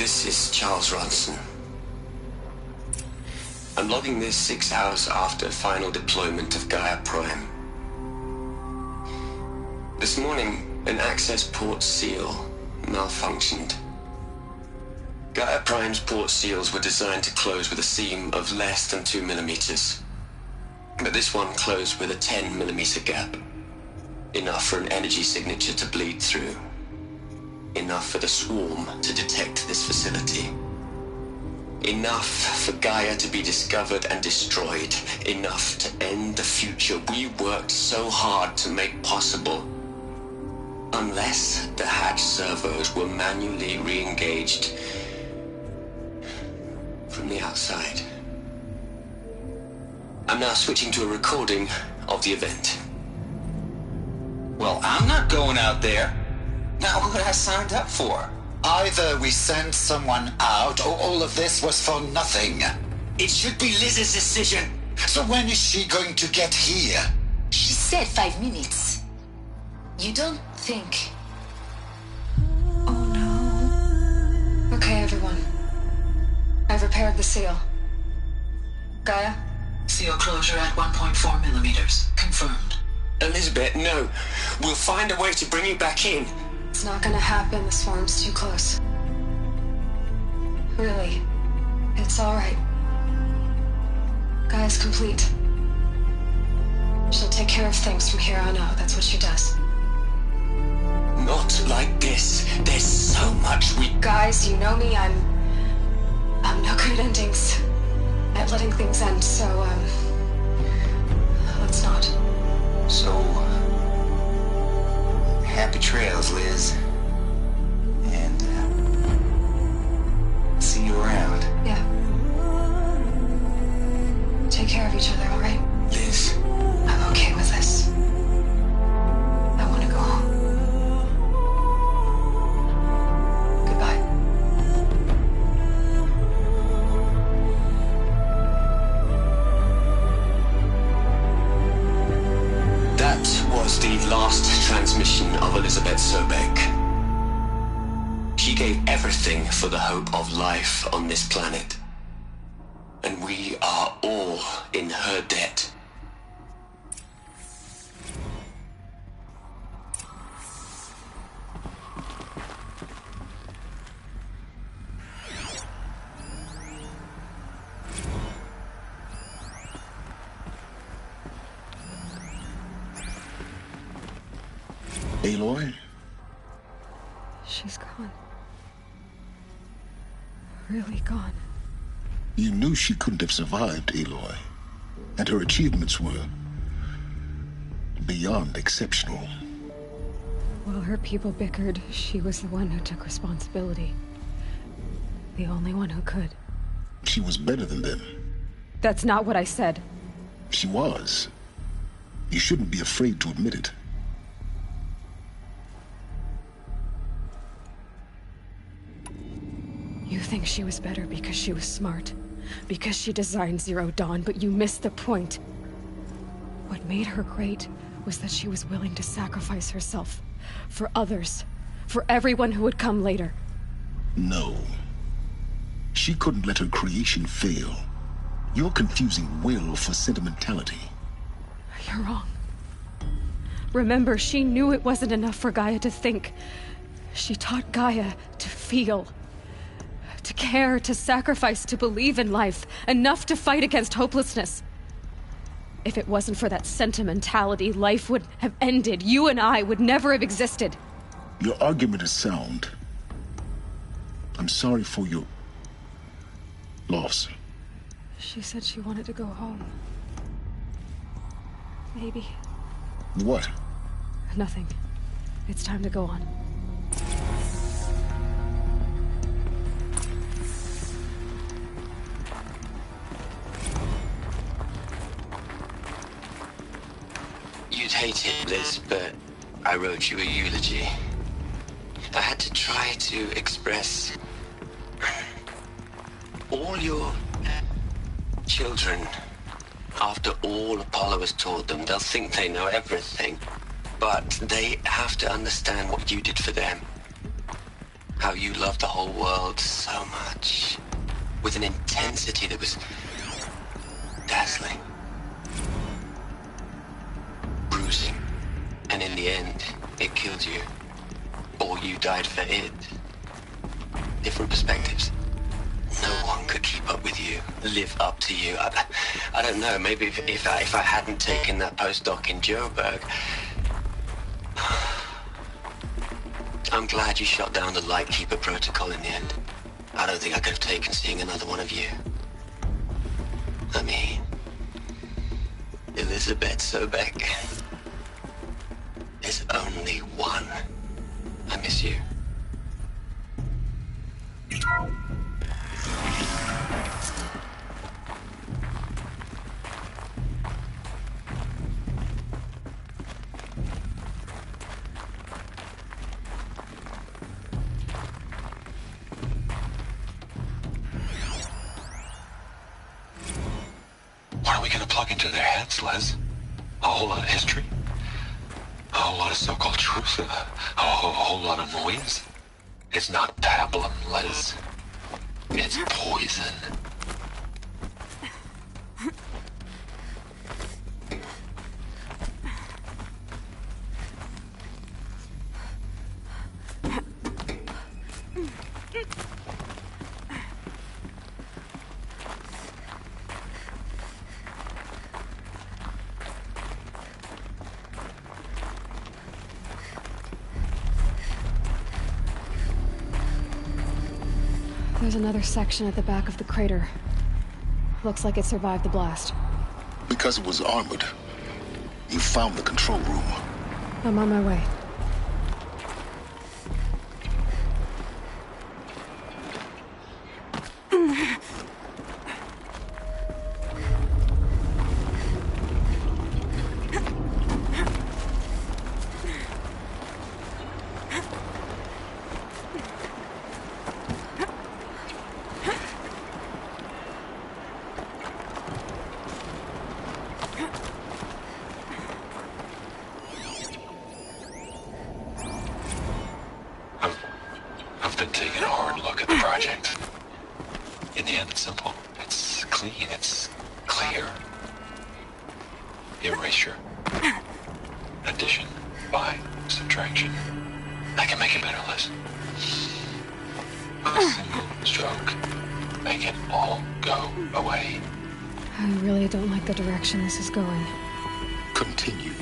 This is Charles Ronson. I'm logging this 6 hours after final deployment of Gaia Prime. This morning, an access port seal malfunctioned. Gaia Prime's port seals were designed to close with a seam of less than 2 millimeters. But this one closed with a 10 millimeter gap. Enough for an energy signature to bleed through. Enough for the swarm to detect this facility. Enough for Gaia to be discovered and destroyed. Enough to end the future we worked so hard to make possible. Unless the hatch servos were manually re-engaged from the outside. I'm now switching to a recording of the event. Well, I'm not going out there. Now what I signed up for? Either we send someone out, or all of this was for nothing. It should be Liz's decision. So when is she going to get here? She said 5 minutes. You don't think... Oh no. Okay, everyone. I've repaired the seal. Gaia? Seal closure at 1.4 millimeters. Confirmed. Elizabeth, no. We'll find a way to bring you back in. It's not gonna happen. The swarm's too close. Really. It's alright. Gaia's complete. She'll take care of things from here on out. That's what she does. Not like this. There's so much we... Guys, you know me. I'm no good at endings. At letting things end, so, let's not. So, happy trails, Liz. And, see you around. Yeah. Take care of each other, alright? Liz. I'm okay with this. I want to go home. Goodbye. That was the last transmission of Elizabeth Sobek. She gave everything for the hope of life on this planet. And we are all in her debt. Aloy? She's gone. Really gone. You knew she couldn't have survived, Aloy. And her achievements were beyond exceptional. While her people bickered, she was the one who took responsibility. The only one who could. She was better than them. That's not what I said. She was. You shouldn't be afraid to admit it. You think she was better because she was smart, because she designed Zero Dawn, but you missed the point. What made her great was that she was willing to sacrifice herself for others, for everyone who would come later. No. She couldn't let her creation fail. You're confusing will for sentimentality. You're wrong. Remember, she knew it wasn't enough for Gaia to think. She taught Gaia to feel. To care, to sacrifice, to believe in life, enough to fight against hopelessness. If it wasn't for that sentimentality, life would have ended. You and I would never have existed. Your argument is sound. I'm sorry for your loss. She said she wanted to go home. Maybe. What? Nothing. It's time to go on. You'd hate it, Liz, but I wrote you a eulogy. I had to try to express all your children. After all Apollo has taught them, they'll think they know everything. But they have to understand what you did for them. How you loved the whole world so much. With an intensity that was dazzling. Bruising. And in the end, it killed you. Or you died for it. Different perspectives. No one could keep up with you, live up to you. I don't know, maybe if I hadn't taken that postdoc in Joburg. I'm glad you shot down the Lightkeeper protocol in the end. I don't think I could have taken seeing another one of you. I mean, Elizabeth Sobek. There's only one. I miss you. What are we gonna plug into their heads, Les? A whole lot of history? A whole lot of so-called truth? A whole lot of noise? It's not pablum, Les. It's poison. There's another section at the back of the crater. Looks like it survived the blast. Because it was armored. You found the control room. I'm on my way. I've been taking a hard look at the project. In the end, it's simple. It's clean. It's clear. Erasure. Addition. By subtraction. I can make it better, Liz. A single stroke. Make it all go away. I really don't like the direction this is going. Continue.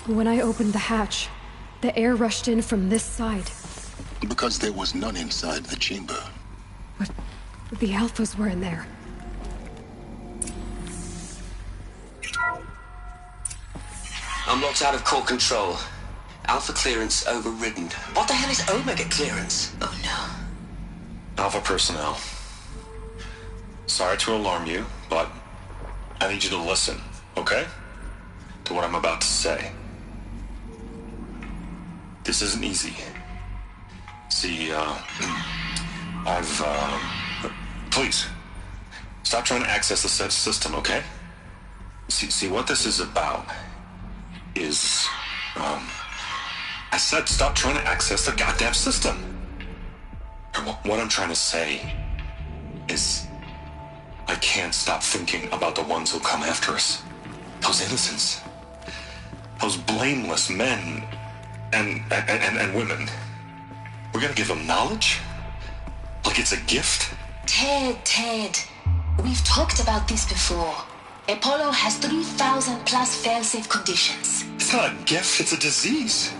When I opened the hatch, the air rushed in from this side. Because there was none inside the chamber. But the Alphas were in there. I'm locked out of core control. Alpha clearance overridden. What the hell is Omega clearance? Oh no. Alpha personnel. Sorry to alarm you, but I need you to listen, okay? To what I'm about to say. This isn't easy. See, please, stop trying to access the system, okay? See, what this is about is, I said stop trying to access the goddamn system. And what I'm trying to say is, I can't stop thinking about the ones who come after us. Those innocents. Those blameless men and women. We're gonna give them knowledge? Like it's a gift? Ted. We've talked about this before. Apollo has 3,000 plus fail-safe conditions. It's not a gift, it's a disease.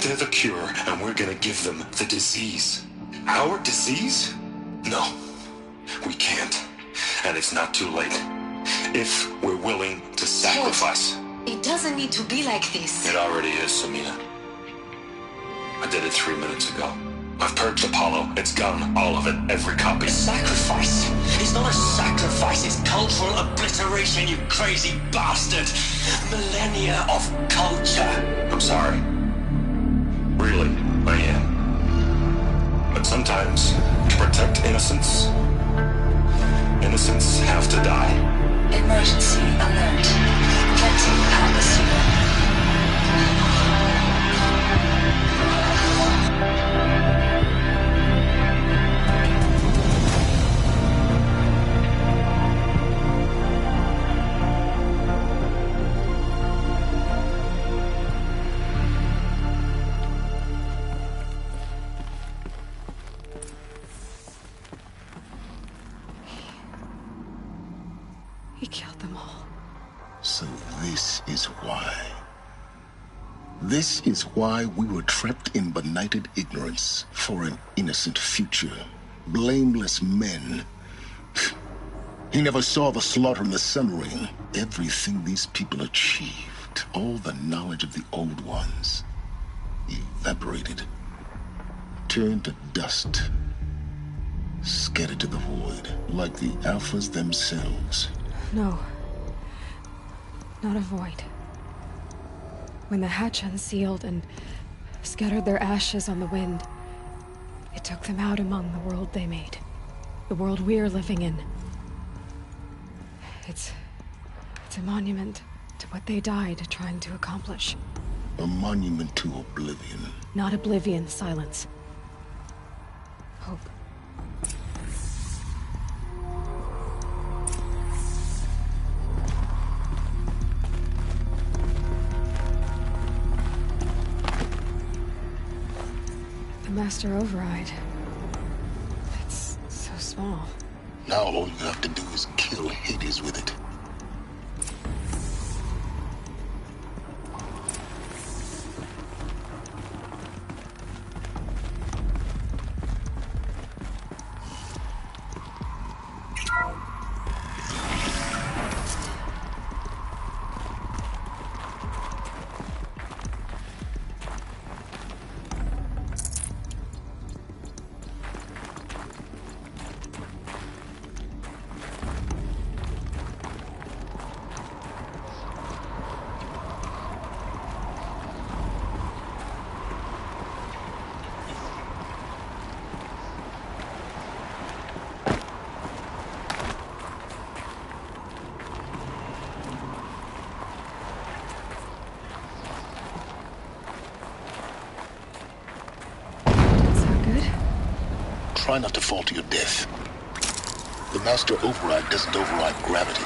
They're the cure, and we're gonna give them the disease. Our disease? No, we can't. And it's not too late. If we're willing to sacrifice. It doesn't need to be like this. It already is, Samina. I did it 3 minutes ago. I've purged Apollo. It's gone. All of it. Every copy. Sacrifice? It's not a sacrifice, it's cultural obliteration, you crazy bastard! Millennia of culture! I'm sorry. Really, I am. But sometimes, to protect innocence, innocents have to die. Emergency alert. Detecting atmosphere. He killed them all. So this is why. This is why we were trapped in benighted ignorance for an innocent future. Blameless men. He never saw the slaughter in the Sun Ring. Everything these people achieved, all the knowledge of the old ones, evaporated, turned to dust, scattered to the void, like the Alphas themselves. No. Not a void. When the hatch unsealed and scattered their ashes on the wind, it took them out among the world they made. The world we're living in. It's a monument to what they died trying to accomplish. A monument to oblivion. Not oblivion, silence. Hope. The Master Override. It's so small. Now all you have to do is kill Hades with it. Try not to fall to your death. The Master Override doesn't override gravity.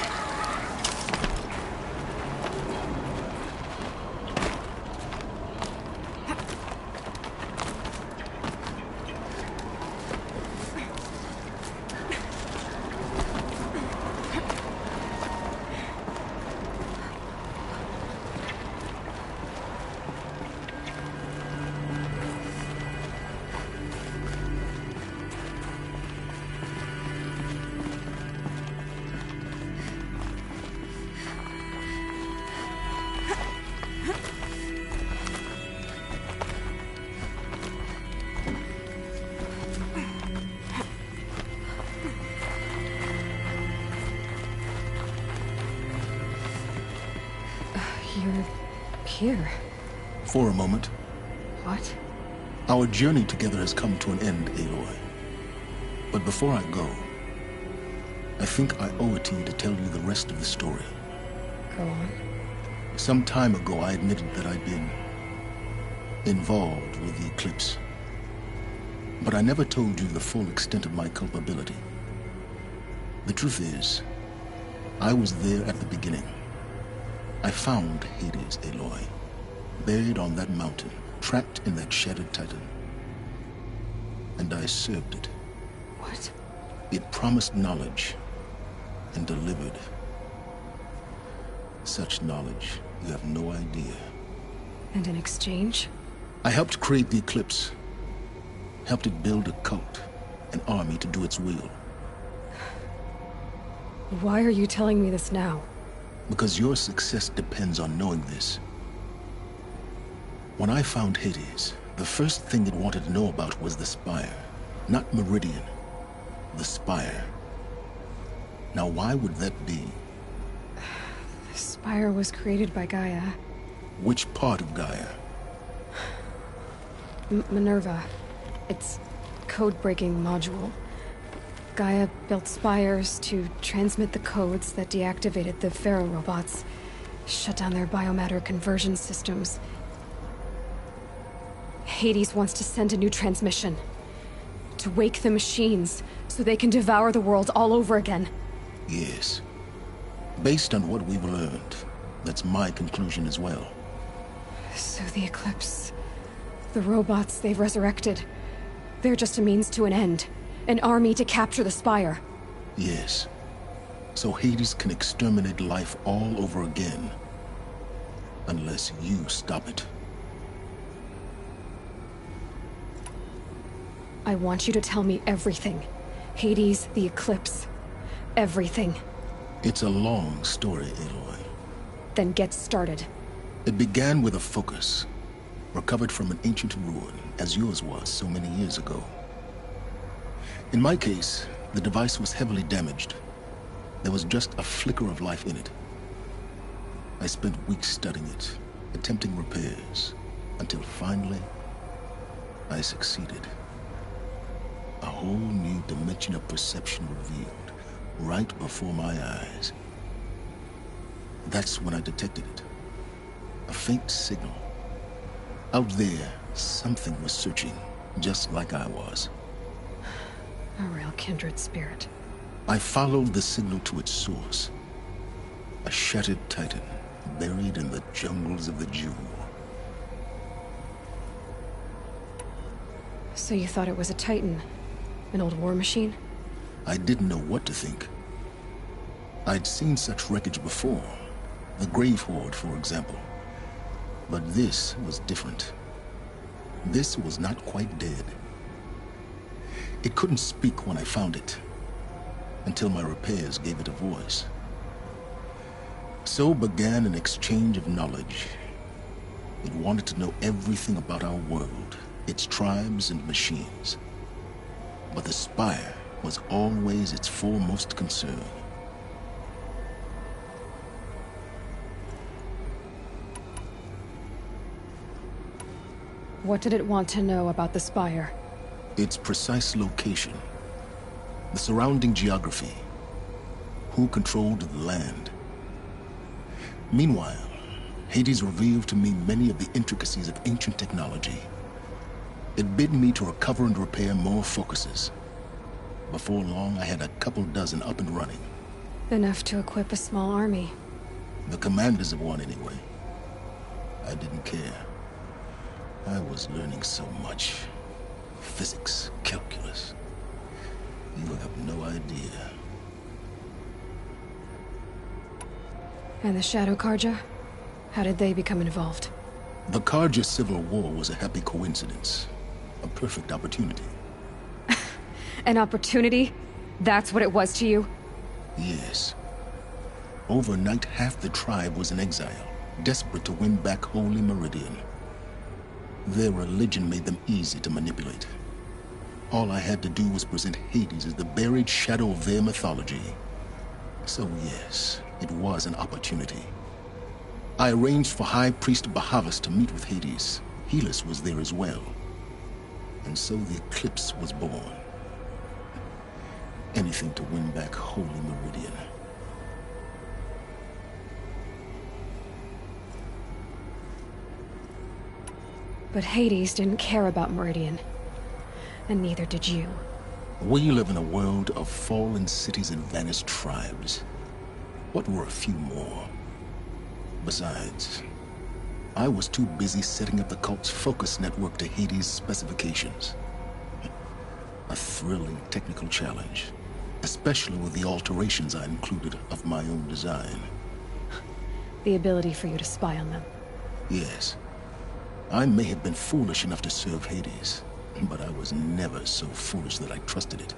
You're here. For a moment. What? Our journey together has come to an end, Aloy. But before I go, I think I owe it to you to tell you the rest of the story. Go on. Some time ago, I admitted that I'd been involved with the eclipse. But I never told you the full extent of my culpability. The truth is, I was there at the beginning. I found Hades, Aloy, buried on that mountain, trapped in that shattered titan. And I served it. What? It promised knowledge and delivered. Such knowledge, you have no idea. And in exchange? I helped create the eclipse. Helped it build a cult, an army to do its will. Why are you telling me this now? Because your success depends on knowing this. When I found Hades, the first thing it wanted to know about was the Spire. Not Meridian. The Spire. Now, why would that be? The Spire was created by Gaia. Which part of Gaia? Minerva. It's code-breaking module. Gaia built spires to transmit the codes that deactivated the Pharaoh robots, shut down their biomatter conversion systems. Hades wants to send a new transmission. To wake the machines, so they can devour the world all over again. Yes. Based on what we've learned, that's my conclusion as well. So the Eclipse... the robots they've resurrected... they're just a means to an end. An army to capture the Spire. Yes. So Hades can exterminate life all over again. Unless you stop it. I want you to tell me everything. Hades, the Eclipse. Everything. It's a long story, Aloy. Then get started. It began with a focus. Recovered from an ancient ruin, as yours was so many years ago. In my case, the device was heavily damaged. There was just a flicker of life in it. I spent weeks studying it, attempting repairs, until finally, I succeeded. A whole new dimension of perception revealed, right before my eyes. That's when I detected it. A faint signal. Out there, something was searching, just like I was. A real kindred spirit. I followed the signal to its source. A shattered titan, buried in the jungles of the Jewel. So you thought it was a titan? An old war machine? I didn't know what to think. I'd seen such wreckage before. The Grave Horde, for example. But this was different. This was not quite dead. It couldn't speak when I found it, until my repairs gave it a voice. So began an exchange of knowledge. It wanted to know everything about our world, its tribes and machines. But the Spire was always its foremost concern. What did it want to know about the Spire? Its precise location, the surrounding geography, who controlled the land. Meanwhile, Hades revealed to me many of the intricacies of ancient technology. It bid me to recover and repair more focuses. Before long, I had a couple dozen up and running. Enough to equip a small army. The commanders of one, anyway. I didn't care. I was learning so much. Physics, calculus. You have no idea. And the Shadow Karja? How did they become involved? The Karja Civil War was a happy coincidence. A perfect opportunity. An opportunity? That's what it was to you? Yes. Overnight, half the tribe was in exile, desperate to win back Holy Meridian. Their religion made them easy to manipulate. All I had to do was present Hades as the buried shadow of their mythology. So yes, it was an opportunity. I arranged for High Priest Bahavas to meet with Hades. Helis was there as well. And so the Eclipse was born. Anything to win back Holy Meridian. But Hades didn't care about Meridian. And neither did you. We live in a world of fallen cities and vanished tribes. What were a few more? Besides, I was too busy setting up the cult's focus network to Hades' specifications. A thrilling technical challenge, especially with the alterations I included of my own design. The ability for you to spy on them. Yes. I may have been foolish enough to serve Hades, but I was never so foolish that I trusted it.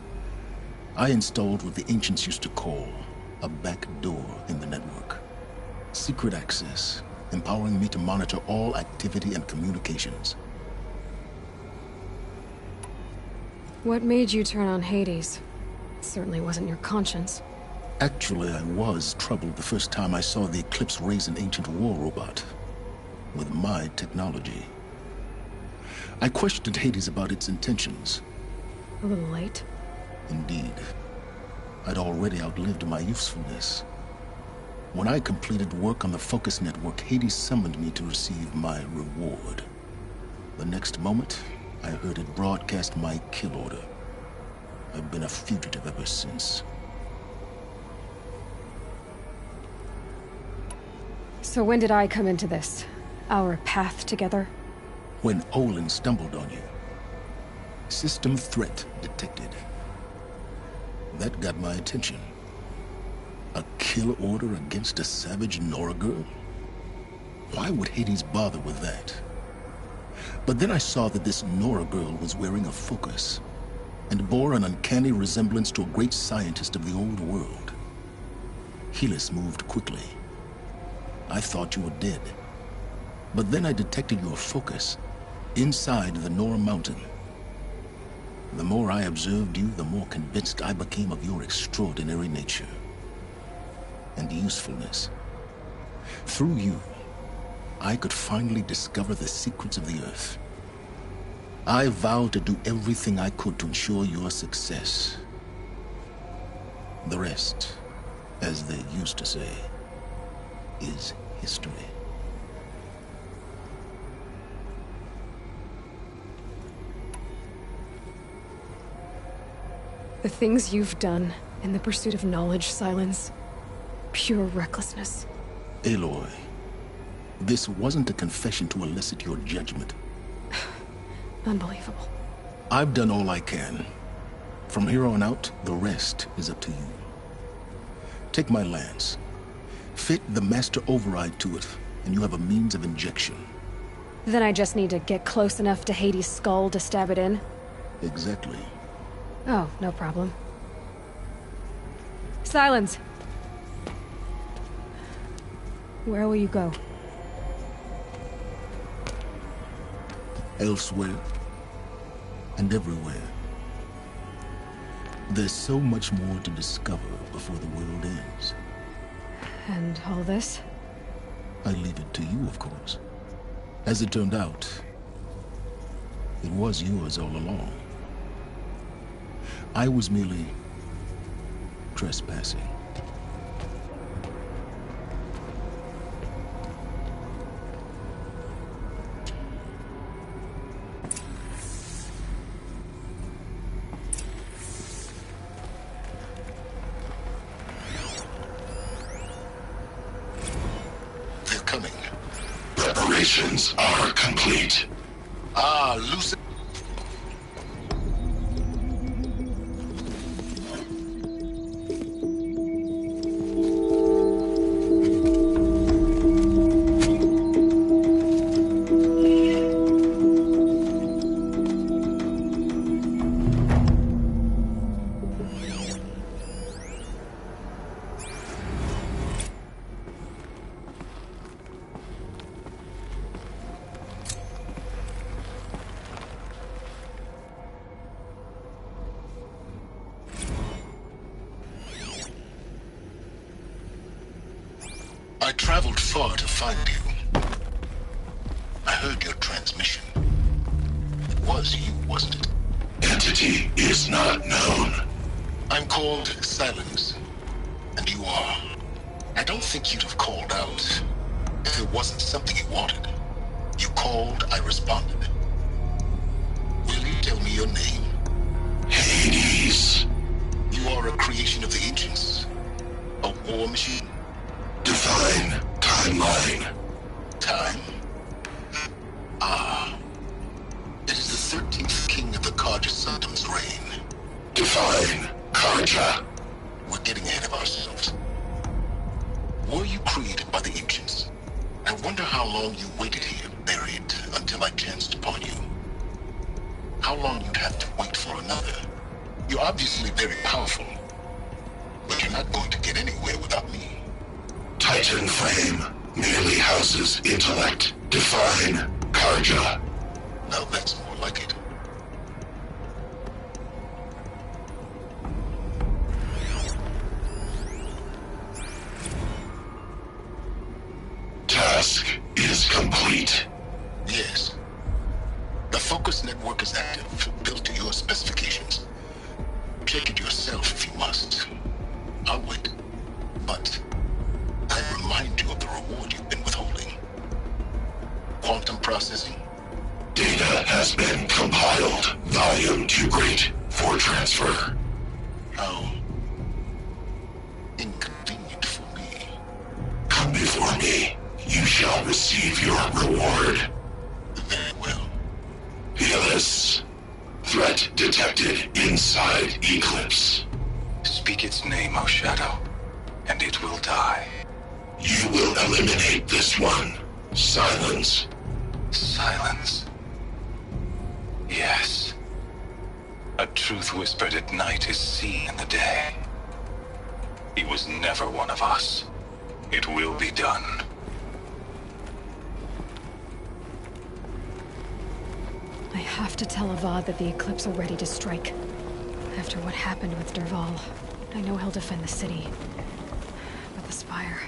I installed what the ancients used to call a back door in the network. Secret access, empowering me to monitor all activity and communications. What made you turn on Hades? It certainly wasn't your conscience. Actually, I was troubled the first time I saw the Eclipse raise an ancient war robot with my technology. I questioned Hades about its intentions. A little late. Indeed. I'd already outlived my usefulness. When I completed work on the Focus Network, Hades summoned me to receive my reward. The next moment, I heard it broadcast my kill order. I've been a fugitive ever since. So when did I come into this? Our path together? When Olin stumbled on you. System threat detected. That got my attention. A kill order against a savage Nora girl? Why would Hades bother with that? But then I saw that this Nora girl was wearing a focus and bore an uncanny resemblance to a great scientist of the old world. Helis moved quickly. I thought you were dead. But then I detected your focus inside the Nora mountain. The more I observed you, the more convinced I became of your extraordinary nature and usefulness. Through you, I could finally discover the secrets of the Earth. I vowed to do everything I could to ensure your success. The rest, as they used to say, is history. The things you've done in the pursuit of knowledge, Silence. Pure recklessness. Aloy, this wasn't a confession to elicit your judgment. Unbelievable. I've done all I can. From here on out, the rest is up to you. Take my lance. Fit the master override to it, and you have a means of injection. Then I just need to get close enough to Hades' skull to stab it in? Exactly. Oh, no problem. Silence! Where will you go? Elsewhere. And everywhere. There's so much more to discover before the world ends. And all this? I leave it to you, of course. As it turned out, it was yours all along. I was merely trespassing. They're coming. Preparations are complete. Ah, Lucy. I traveled far to find you. I heard your transmission. It was you, wasn't it? Entity is not known. I'm called Silence, and you are. I don't think you'd have called out if it wasn't something you wanted. You called, I responded. Will you tell me your name? Hades. You are a creation of the ancients. A war machine. Define timeline. Time? Ah. It is the 13th king of the Karja Sundam's reign. Define Karja. We're getting ahead of ourselves. Were you created by the ancients? I wonder how long you waited here, buried, until I chanced upon you. How long you'd have to wait for another. You're obviously very powerful, but you're not going to get anywhere without me. Titan Flame merely houses intellect. Define Karja. Now that's more like it. Task is complete. Yes. The focus network is active, built to your specifications. Check it yourself if you must. I'll wait. But I remind you of the reward you've been withholding. Quantum processing. Data has been compiled. Volume too great for transfer. How inconvenient for me. Come before me. You shall receive your reward. Very well. Helis. Threat detected inside Eclipse. Speak its name, O Shadow, and it will die. You will eliminate this one. Silence. Silence. Yes. A truth whispered at night is seen in the day. He was never one of us. It will be done. I have to tell Avad that the Eclipse are ready to strike. After what happened with Derval, I know he'll defend the city. But the Spire...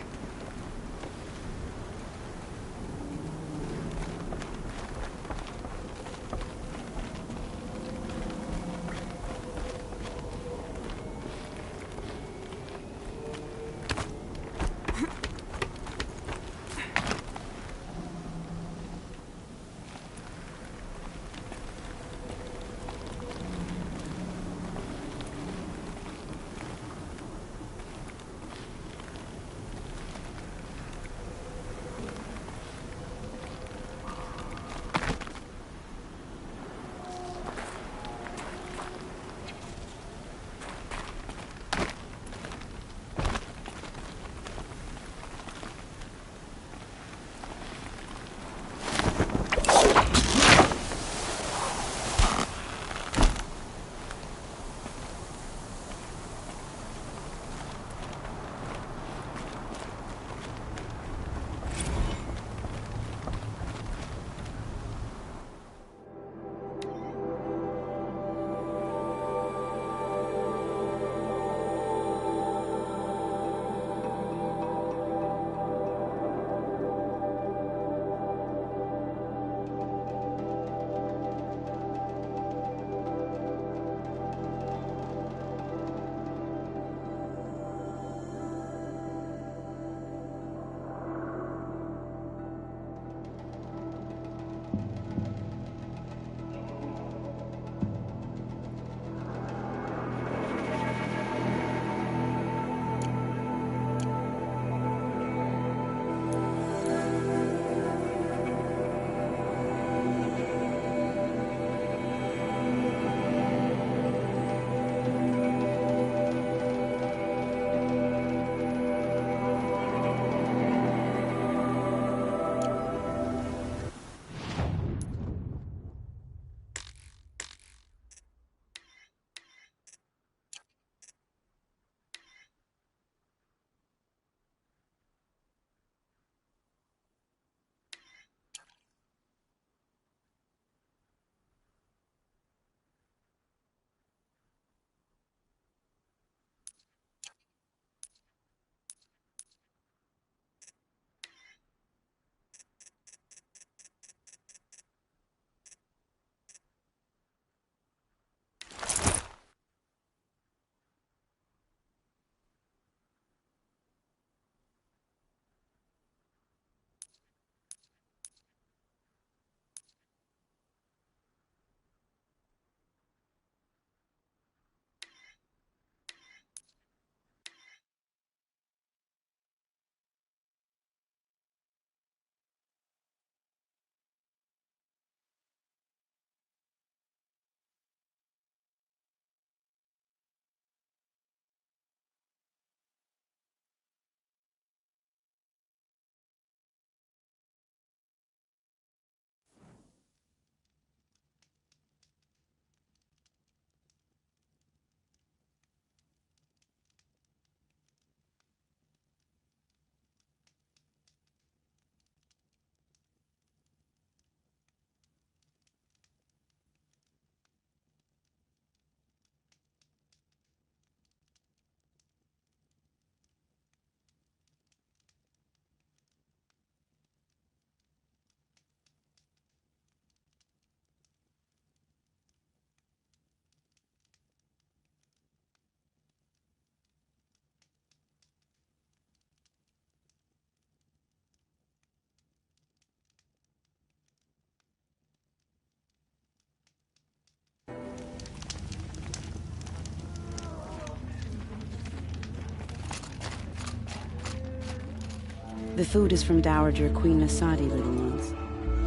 The food is from Dowager Queen Nasadi, little ones.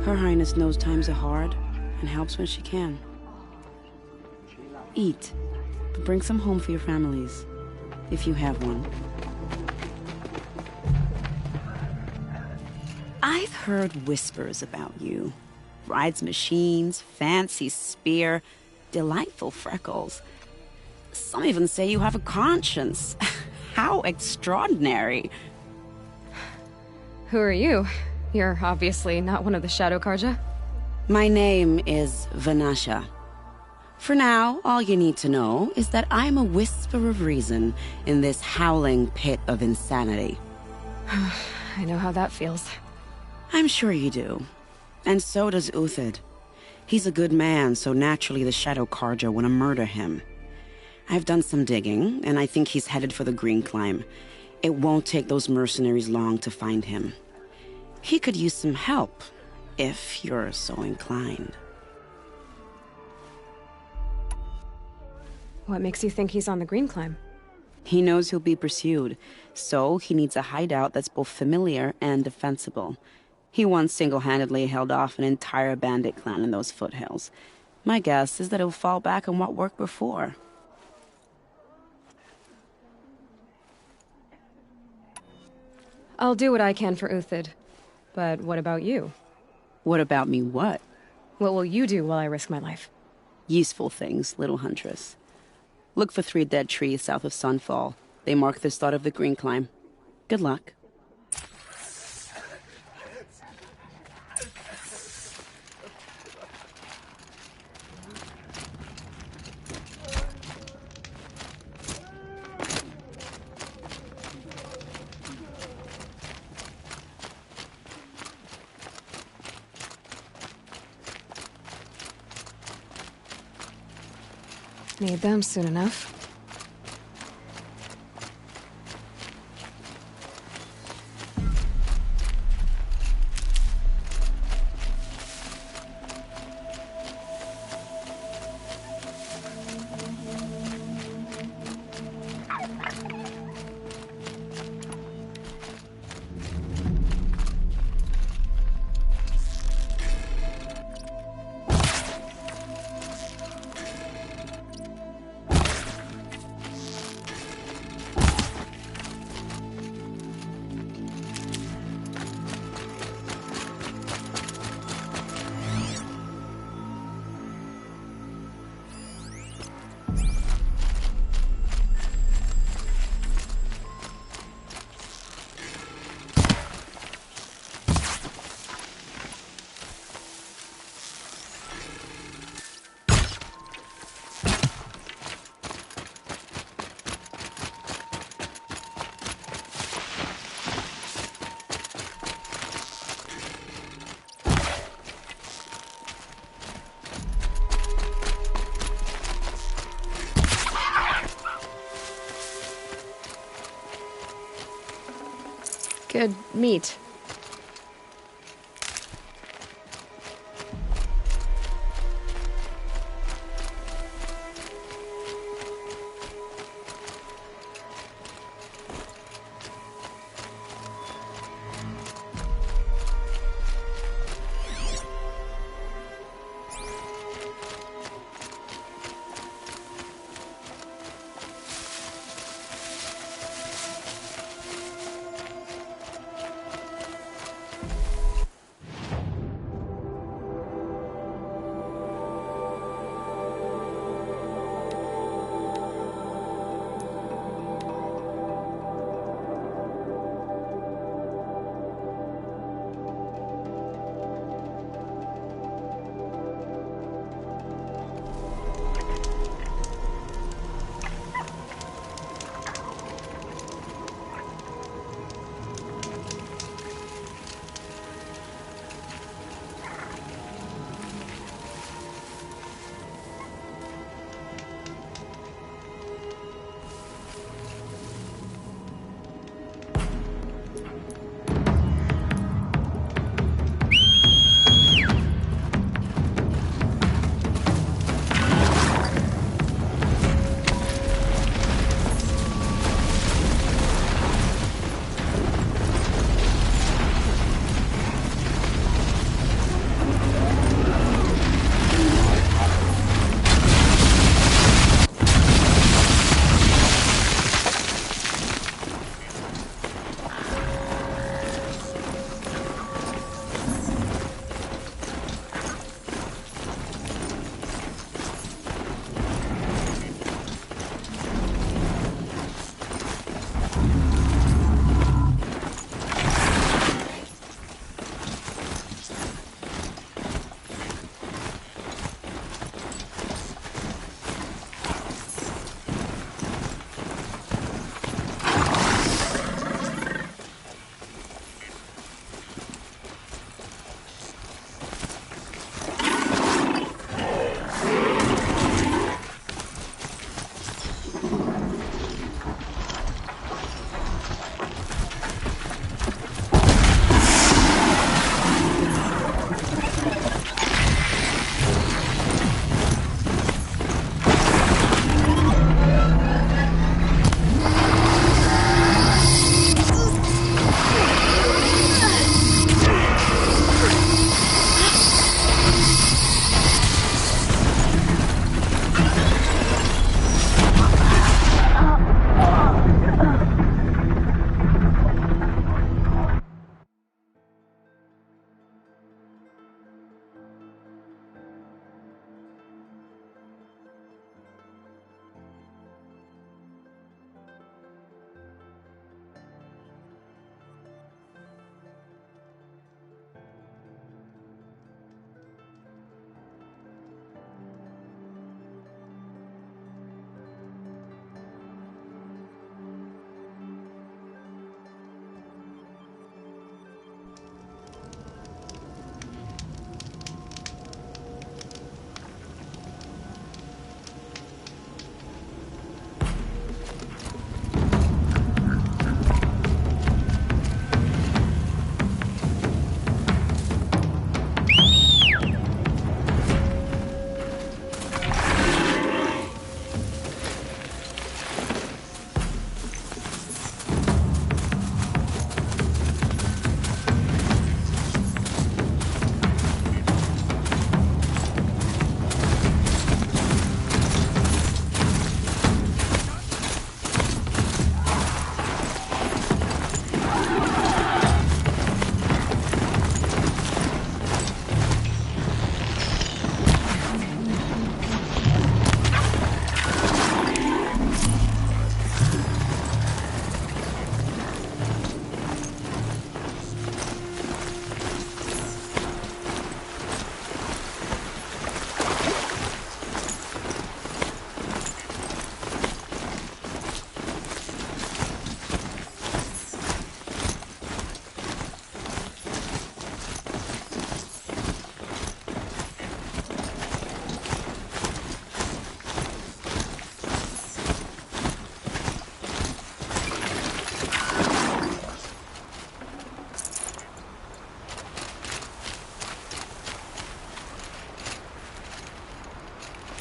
Her Highness knows times are hard and helps when she can. Eat, but bring some home for your families, if you have one. I've heard whispers about you. Rides machines, fancy spear, delightful freckles. Some even say you have a conscience. How extraordinary. Who are you? You're obviously not one of the Shadow Karja. My name is Vanasha. For now, all you need to know is that I'm a whisper of reason in this howling pit of insanity. I know how that feels. I'm sure you do. And so does Uthid. He's a good man, so naturally the Shadow Karja want to murder him. I've done some digging, and I think he's headed for the Green Climb. It won't take those mercenaries long to find him. He could use some help, if you're so inclined. What makes you think he's on the Green Climb? He knows he'll be pursued, so he needs a hideout that's both familiar and defensible. He once single-handedly held off an entire bandit clan in those foothills. My guess is that he'll fall back on what worked before. I'll do what I can for Uthid. But what about you? What about me what? What will you do while I risk my life? Useful things, little huntress. Look for 3 dead trees south of Sunfall. They mark the start of the Green Climb. Good luck. Need them soon enough. Good meat.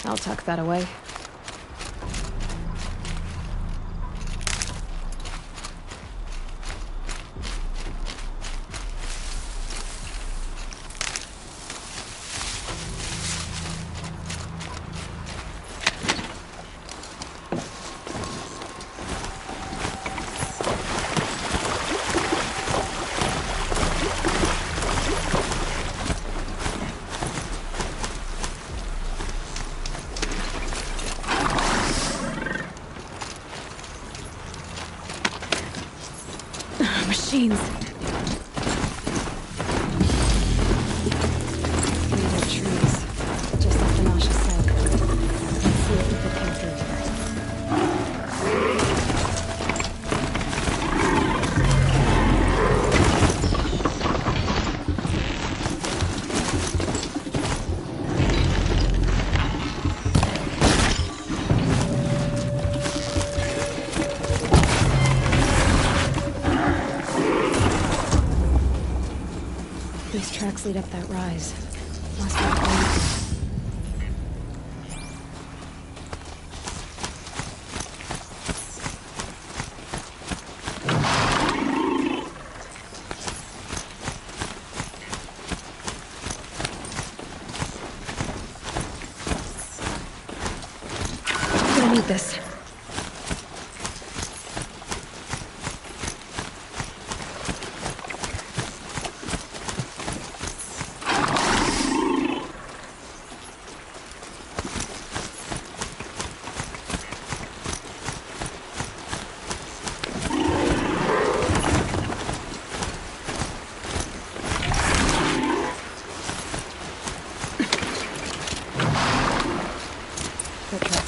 I'll tuck that away. Machines. Native trees. Just like Anasha said. Let's see if we can come through here. These tracks lead up that rise. Must be going. Gonna need this.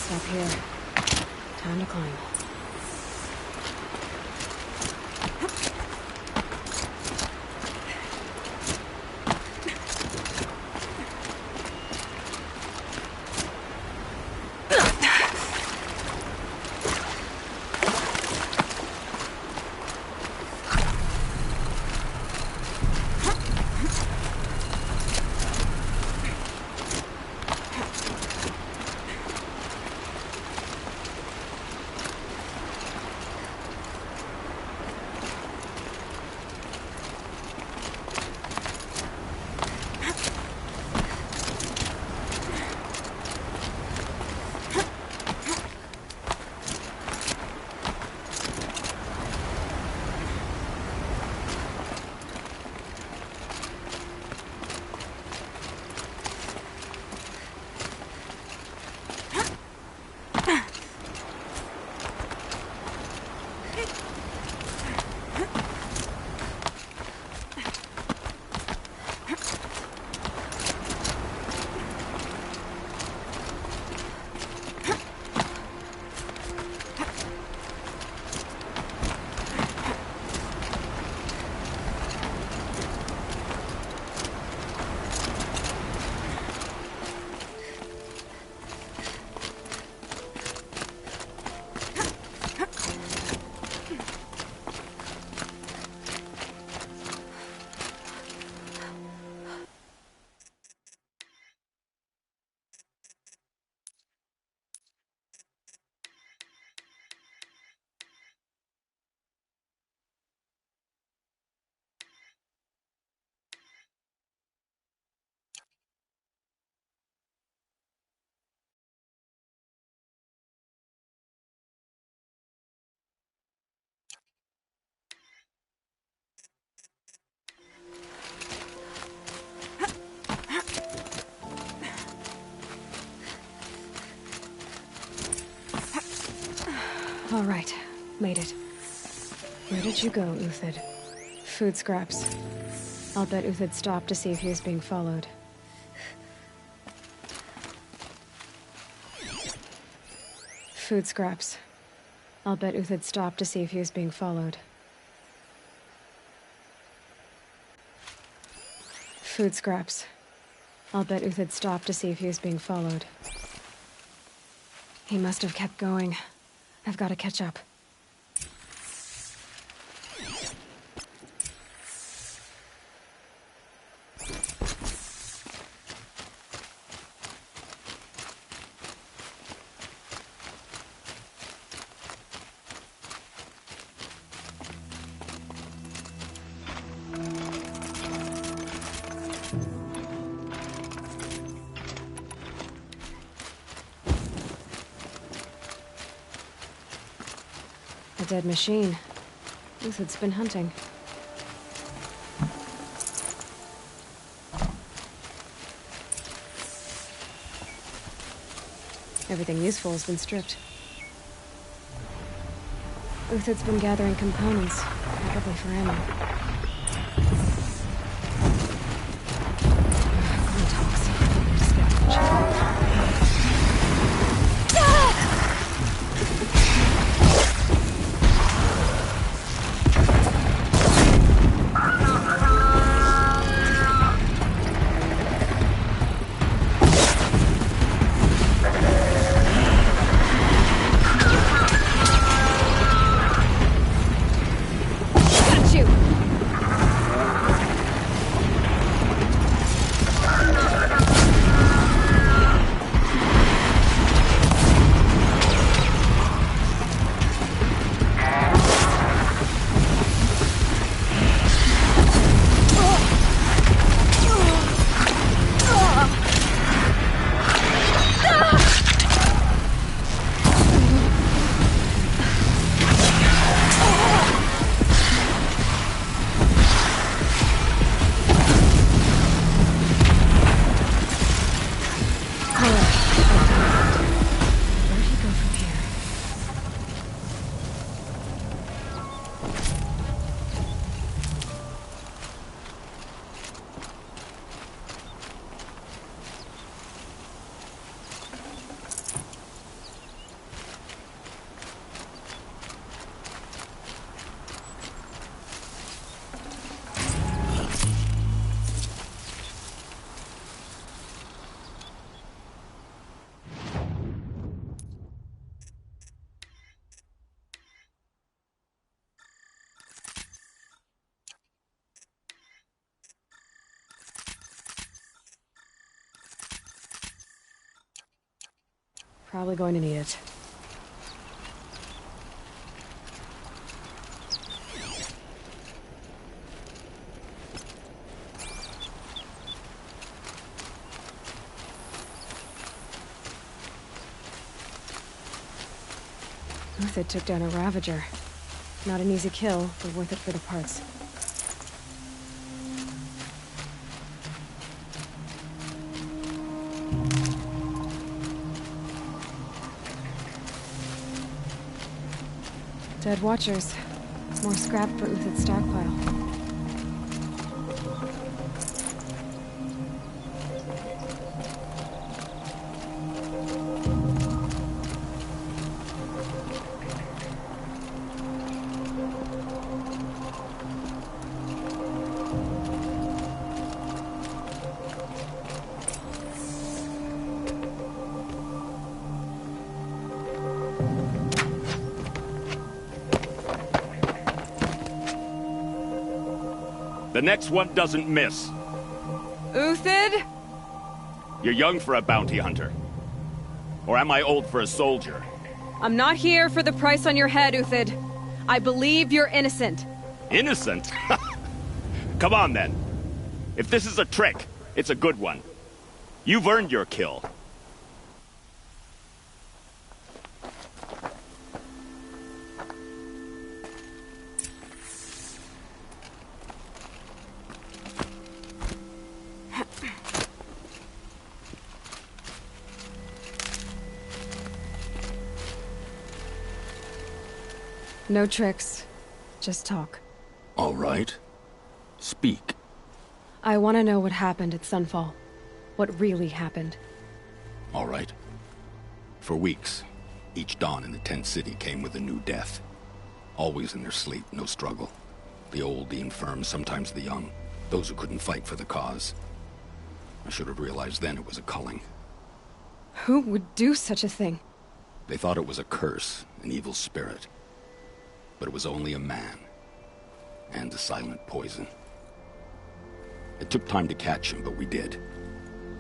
Up here. Time to climb. All right, made it. Where did you go, Uthid? Food scraps. I'll bet Uthid stopped to see if he was being followed. Food scraps. I'll bet Uthid stopped to see if he was being followed. Food scraps. I'll bet Uthid stopped to see if he was being followed. He must have kept going. I've got to catch up. a dead machine. Uthid's been hunting. Everything useful has been stripped. Uthid's been gathering components, probably for ammo. Contacts. Just get the check. Probably going to need it. Uthid took down a Ravager. Not an easy kill, but worth it for the parts. Dead Watchers. More scrap for Uthid's stockpile. The next one doesn't miss. Uthid? You're young for a bounty hunter. Or am I old for a soldier? I'm not here for the price on your head, Uthid. I believe you're innocent. Innocent? Come on, then. If this is a trick, it's a good one. You've earned your kill. No tricks. Just talk. All right. Speak. I want to know what happened at Sunfall. What really happened. All right. For weeks, each dawn in the tent city came with a new death. Always in their sleep, no struggle. The old, the infirm, sometimes the young. Those who couldn't fight for the cause. I should have realized then it was a culling. Who would do such a thing? They thought it was a curse, an evil spirit. But it was only a man. And a silent poison. It took time to catch him, but we did.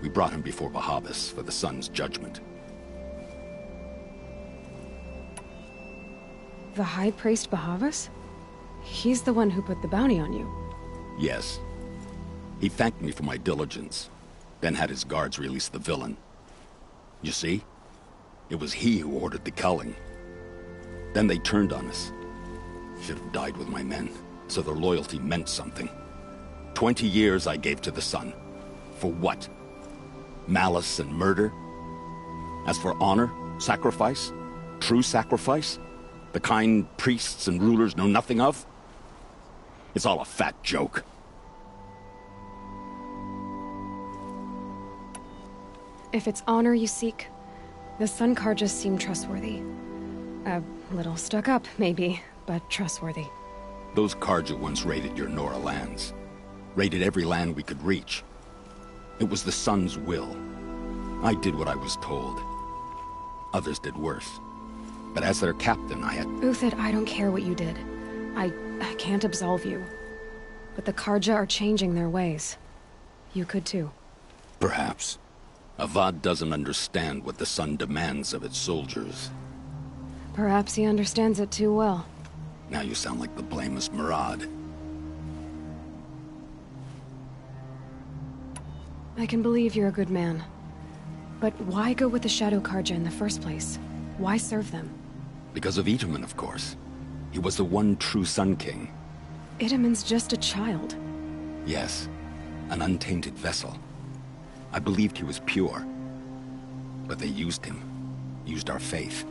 We brought him before Bahavas for the sun's judgment. The High Priest Bahavas? He's the one who put the bounty on you. Yes. He thanked me for my diligence, then had his guards release the villain. You see? It was he who ordered the culling. Then they turned on us, Should have died with my men, so their loyalty meant something. 20 years I gave to the sun. For what? Malice and murder? As for honor, sacrifice, true sacrifice, the kind priests and rulers know nothing of? It's all a fat joke. If it's honor you seek, the Sun Karjas seem trustworthy. A little stuck up, maybe, but trustworthy. Those Karja once raided your Nora lands. Raided every land we could reach. It was the Sun's will. I did what I was told. Others did worse. But as their captain, I had... Uthid, I don't care what you did. I can't absolve you. But the Karja are changing their ways. You could too. Perhaps. Avad doesn't understand what the Sun demands of its soldiers. Perhaps he understands it too well. Now you sound like the blameless Murad. I can believe you're a good man. But why go with the Shadow Karja in the first place? Why serve them? Because of Itaman, of course. He was the one true Sun King. Itaman's just a child. Yes, an untainted vessel. I believed he was pure. But they used him. Used our faith.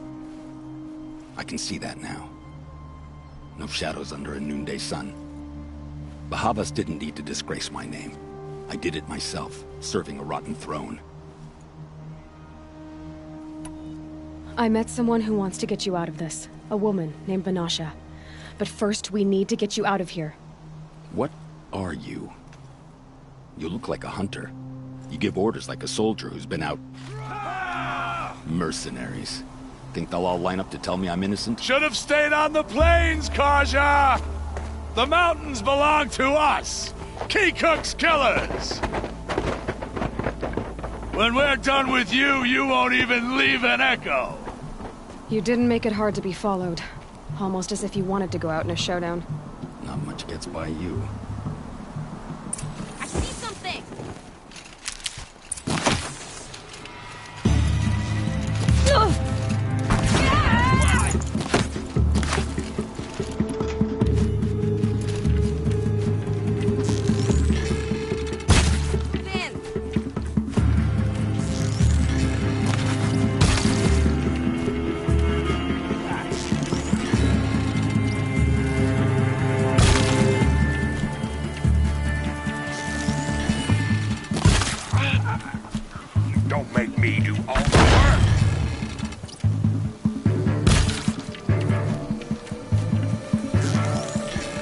I can see that now. No shadows under a noonday sun. Bahavas didn't need to disgrace my name. I did it myself, serving a rotten throne. I met someone who wants to get you out of this. A woman named Vanasha. But first, we need to get you out of here. What are you? You look like a hunter. You give orders like a soldier who's been out... Mercenaries. Think they'll all line up to tell me I'm innocent? Should have stayed on the plains, Karja! The mountains belong to us! Kikuk's killers! When we're done with you, you won't even leave an echo! You didn't make it hard to be followed. Almost as if you wanted to go out in a showdown. Not much gets by you. I see something! Don't make me do all the work!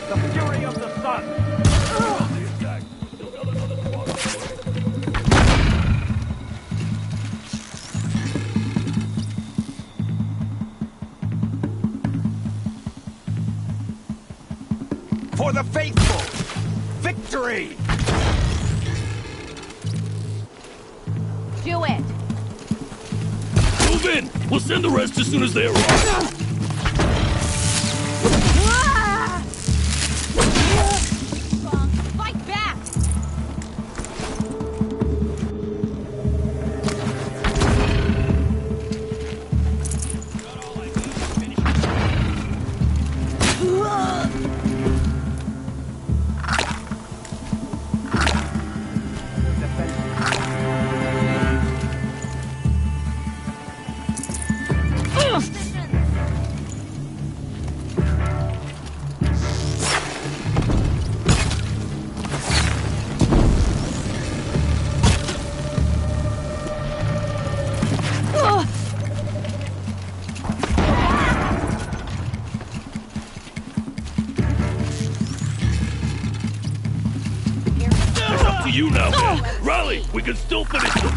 The fury of the sun! For the faithful! Victory! Do it! Move in! We'll send the rest as soon as they arrive. Fight back! It's up to you now, man. Rally! We can still finish them!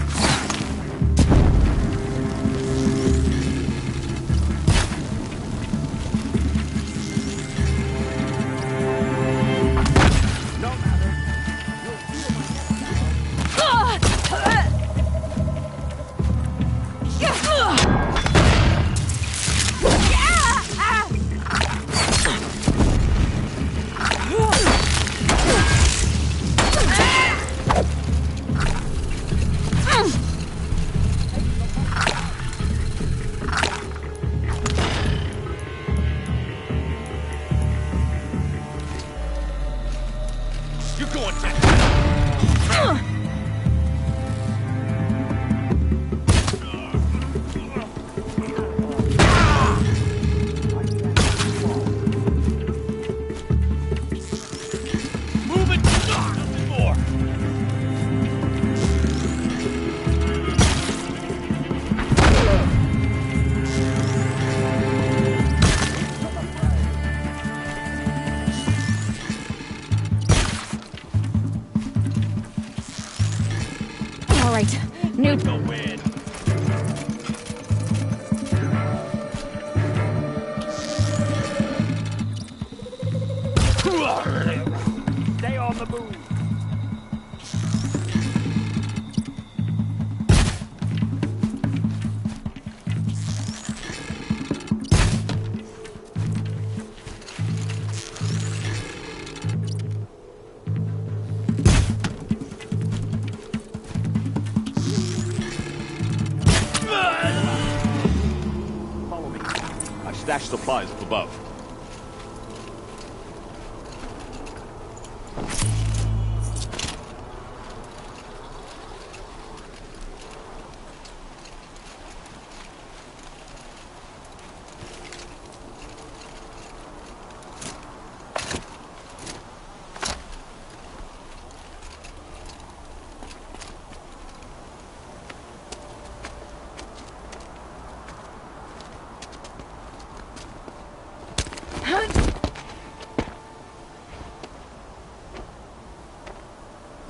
stashed supplies up above.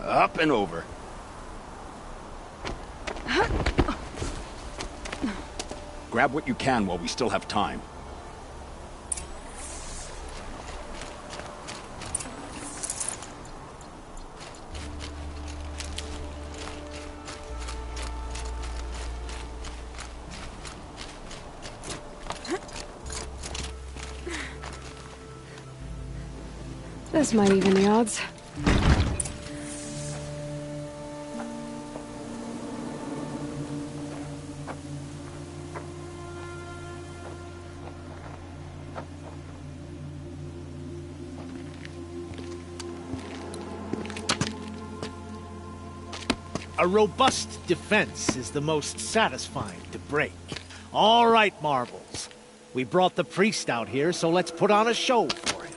Up and over. Grab what you can while we still have time. This might even the odds. A robust defense is the most satisfying to break. All right, Marbles. We brought the priest out here, so let's put on a show for him.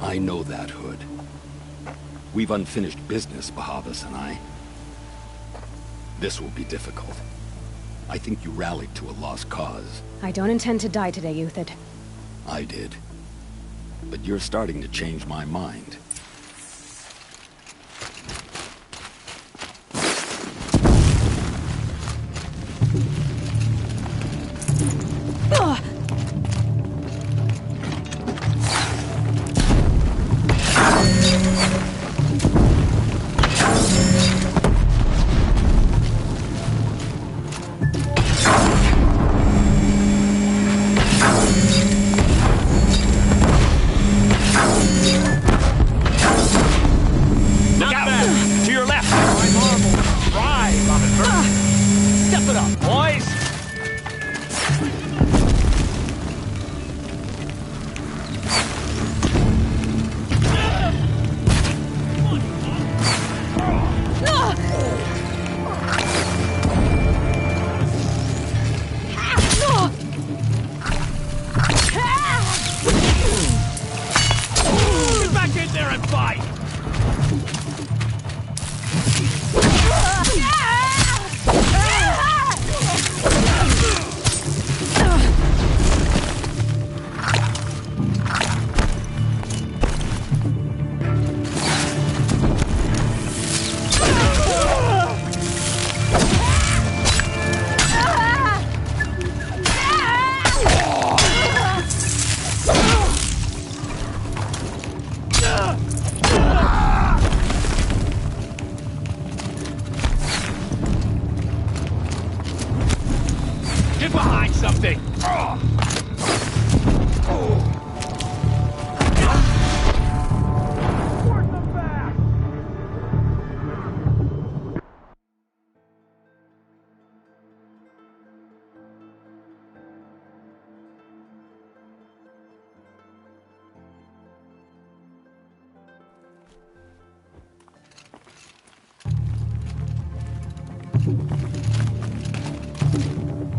I know that, Hood. We've unfinished business, Bahavas and I. This will be difficult. I think you rallied to a lost cause. I don't intend to die today, Uthid. I did. But you're starting to change my mind.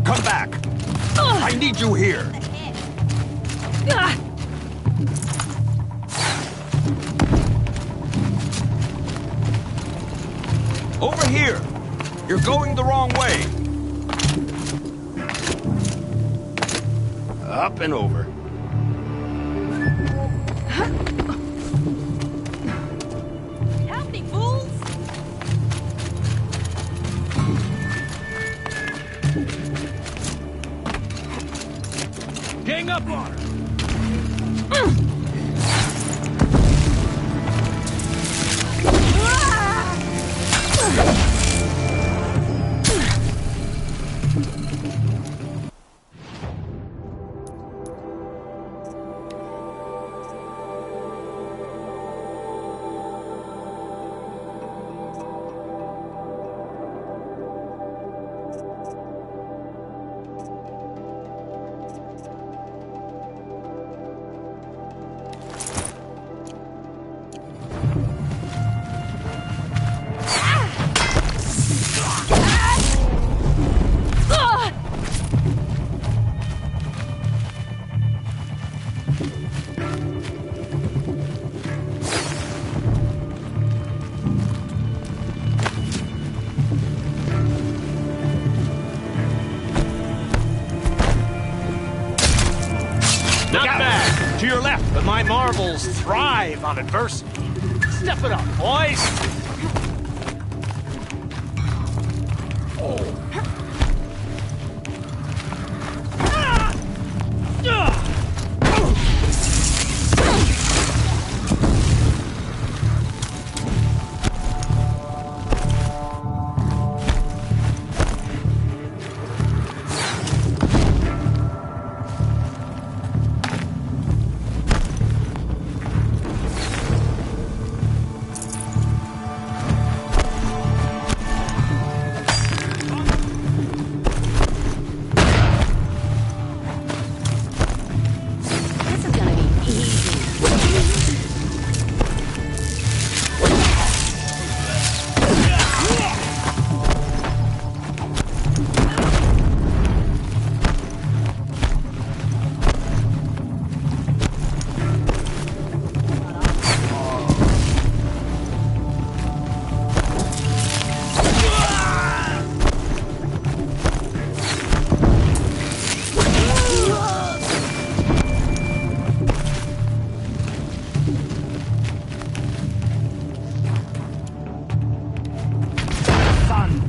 Come back! I need you here! Over here! You're going the wrong way! Up and over. Help me, fools! Gang up on her! My marbles thrive on adversity. Step it up, boys!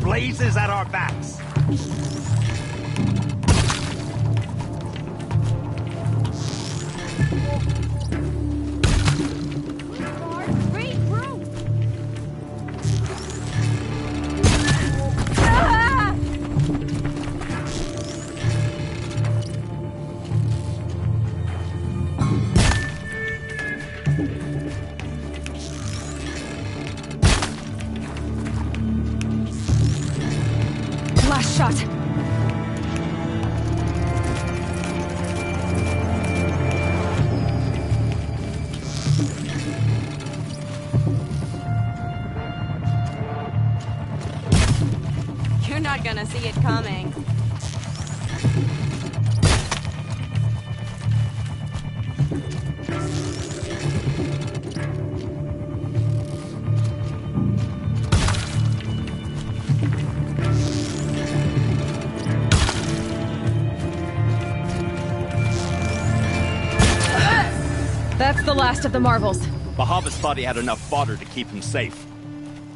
Blazes at our backs. Last shot. You're not gonna see it coming. That's the last of the marbles. Bahavas thought he had enough fodder to keep him safe.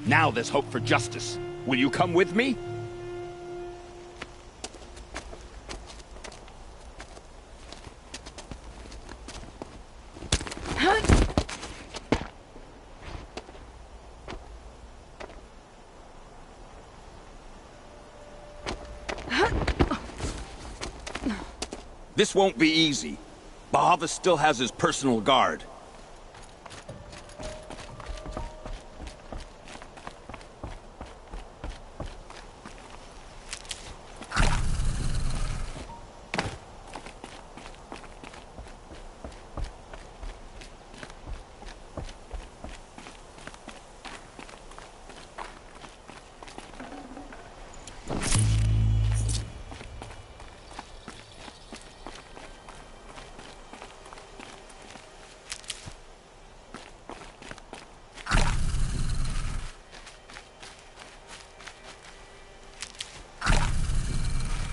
Now there's hope for justice. Will you come with me? This won't be easy. Bahavas still has his personal guard.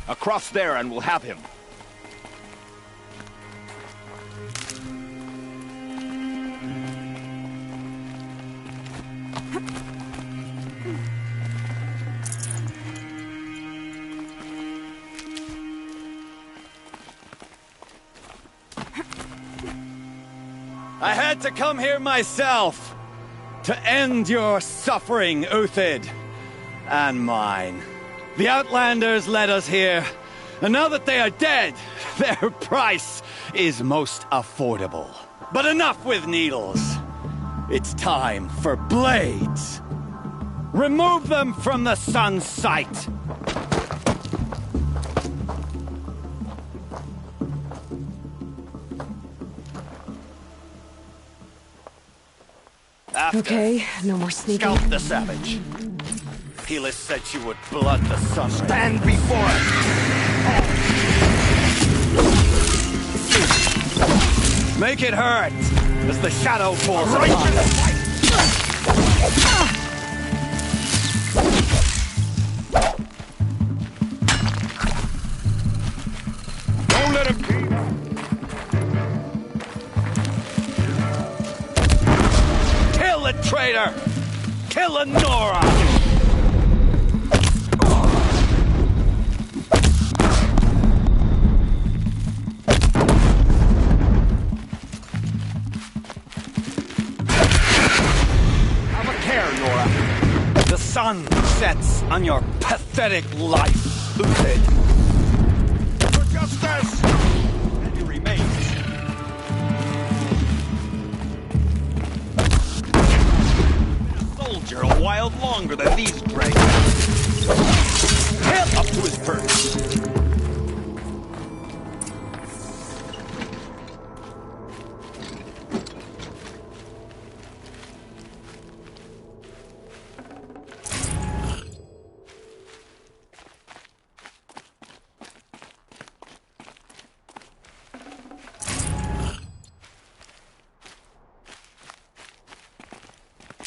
Across there and we'll have him. I had to come here myself to end your suffering, Uthid, and mine. The Outlanders led us here, and now that they are dead, their price is most affordable. But enough with needles. It's time for blades. Remove them from the sun's sight. Okay, no more sneaking. Scalp the savage. Helis said you would blood the sun. Stand before us! Make it hurt as the shadow falls upon us. Don't let him keep. Lenora! Have a care, Nora. The sun sets on your pathetic life, Uthid. For justice! And you remain. Soldier a while longer than these dregs. Tail up to his perch.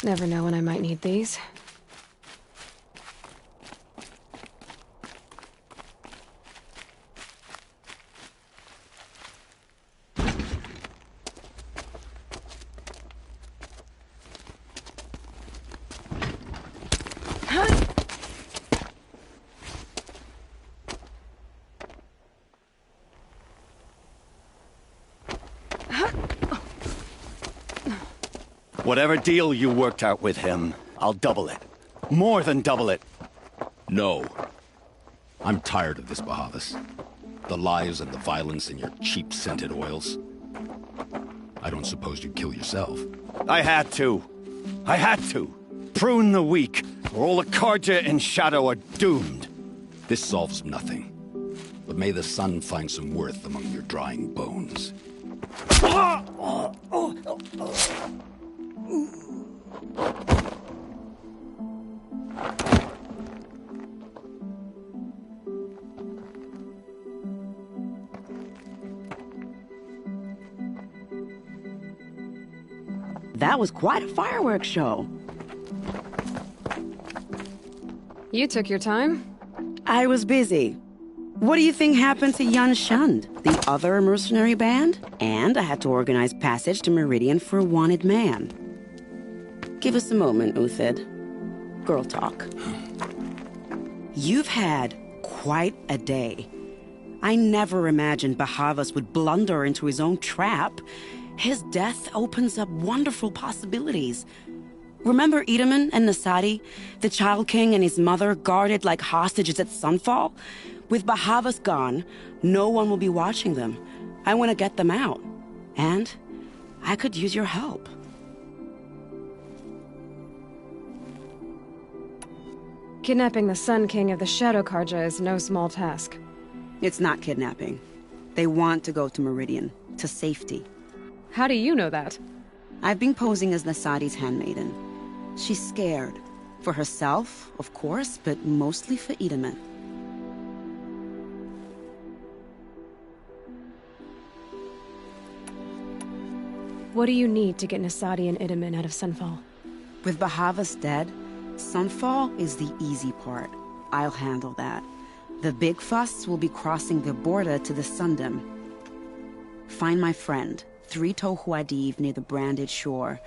Never know when I might need these. Whatever deal you worked out with him, I'll double it. More than double it. No. I'm tired of this, Bahavas. The lies and the violence and your cheap scented oils. I don't suppose you'd kill yourself. I had to. I had to. Prune the weak, or all the Karja in Shadow are doomed. This solves nothing. But may the sun find some worth among your drying bones. That was quite a fireworks show. You took your time? I was busy. What do you think happened to Yun Shund, the other mercenary band? And I had to organize passage to Meridian for a wanted man. Give us a moment, Uthid. Girl talk. You've had quite a day. I never imagined Bahavas would blunder into his own trap. His death opens up wonderful possibilities. Remember Edaman and Nasadi, the Child King and his mother guarded like hostages at Sunfall? With Bahavas gone, no one will be watching them. I want to get them out. And I could use your help. Kidnapping the Sun King of the Shadow Karja is no small task. It's not kidnapping. They want to go to Meridian, to safety. How do you know that? I've been posing as Nasadi's handmaiden. She's scared. For herself, of course, but mostly for Edaman. What do you need to get Nasadi and Edaman out of Sunfall? With Bahavas dead, Sunfall is the easy part. I'll handle that. The big fuss will be crossing the border to the Sundom. Find my friend, 3 Tohuadiv near the branded shore.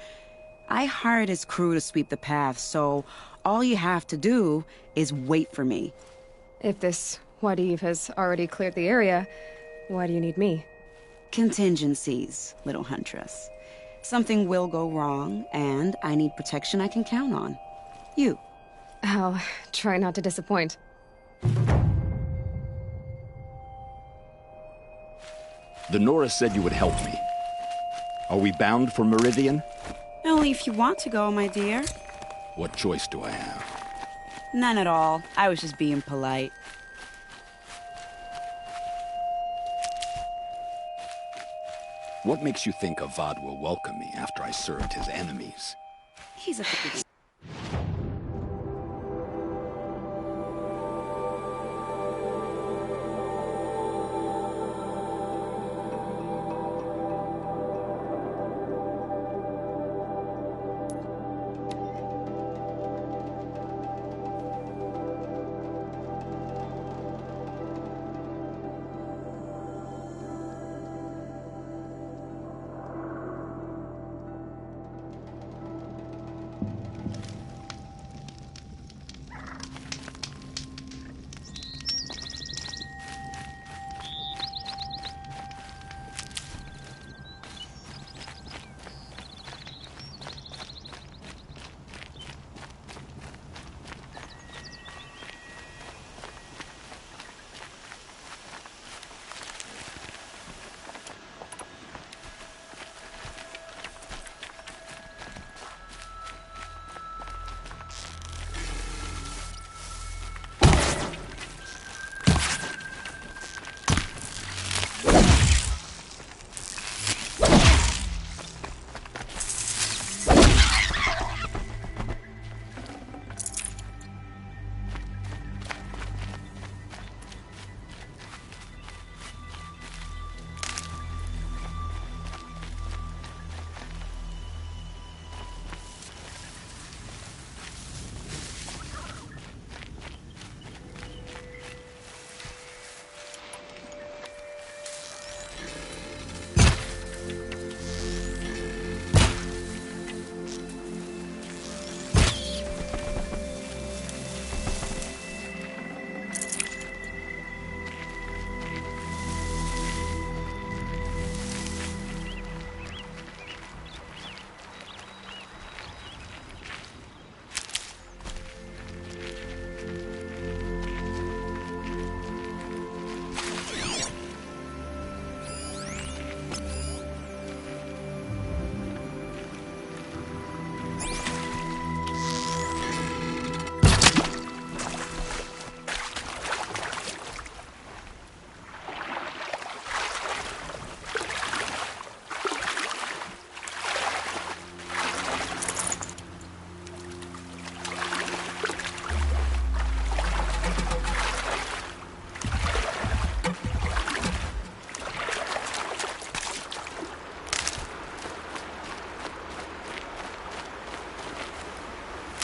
I hired his crew to sweep the path, so all you have to do is wait for me. If this Wadiv has already cleared the area, why do you need me? Contingencies, little huntress. Something will go wrong, and I need protection I can count on. You. I'll try not to disappoint. The Nora said you would help me. Are we bound for Meridian? Only if you want to go, my dear. What choice do I have? None at all. I was just being polite. What makes you think Avad will welcome me after I served his enemies? He's a...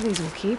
These will keep.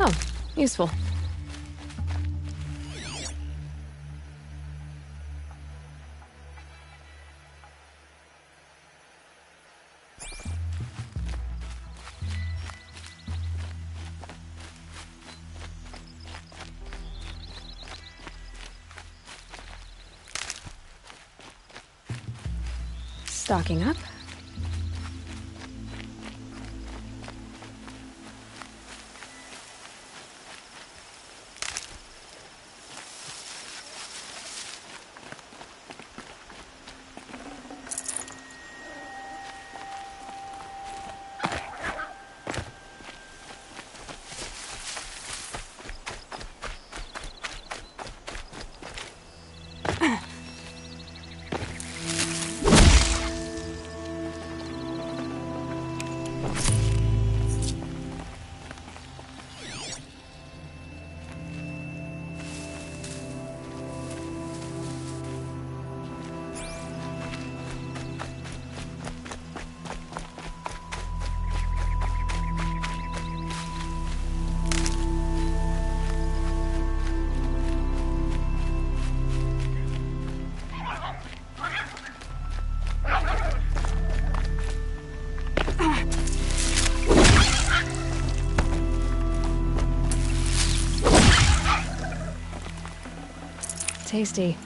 Oh, useful. Stocking up. Tasty.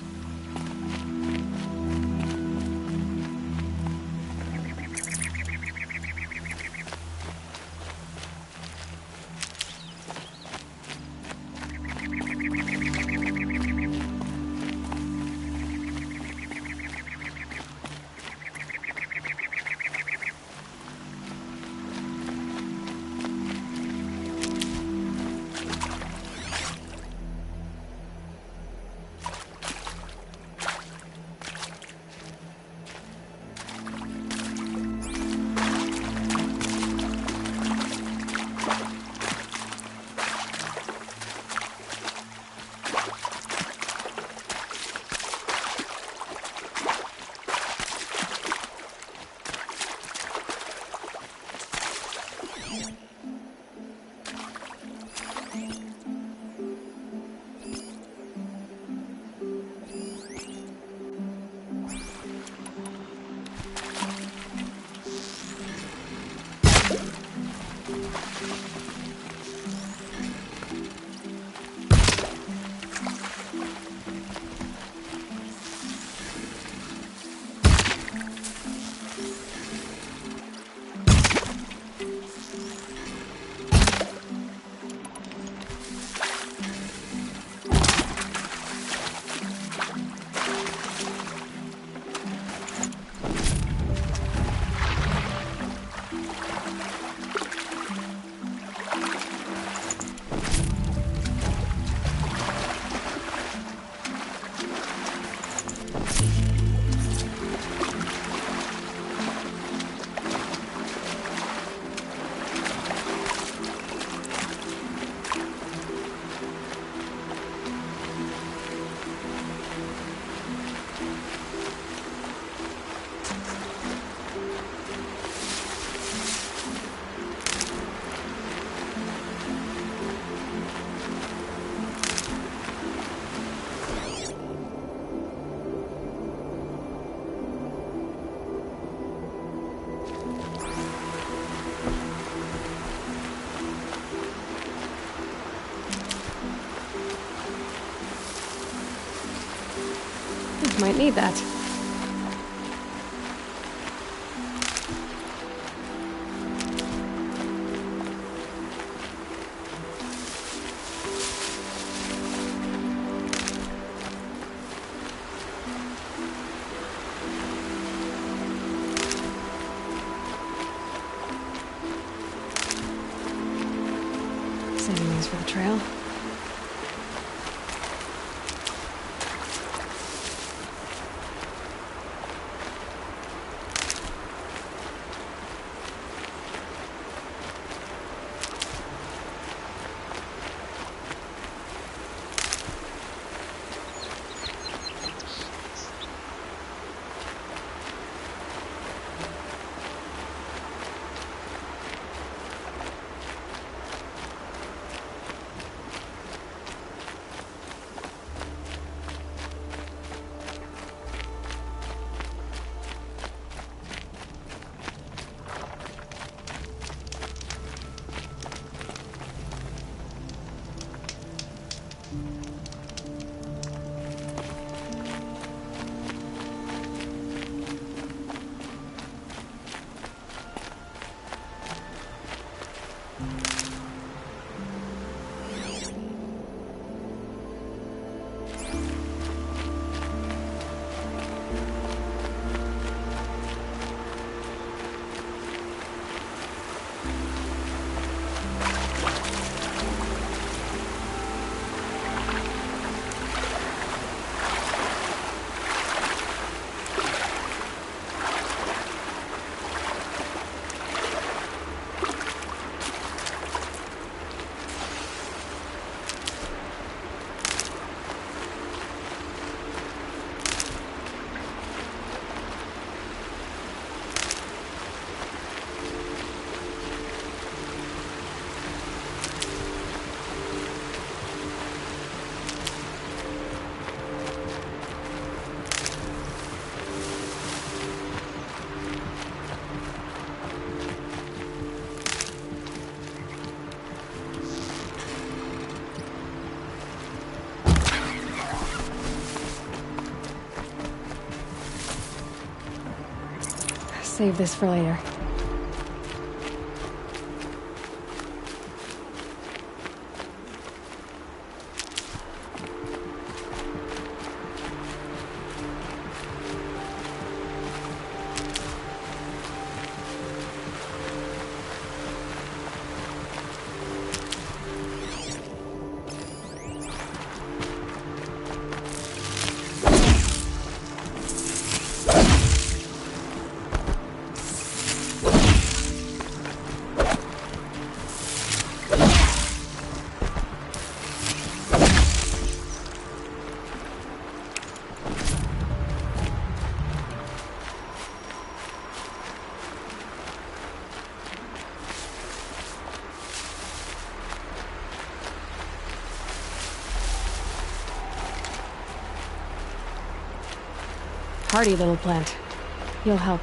Might need that. Saving these for the trail. Save this for later. Hardy little plant. You'll help.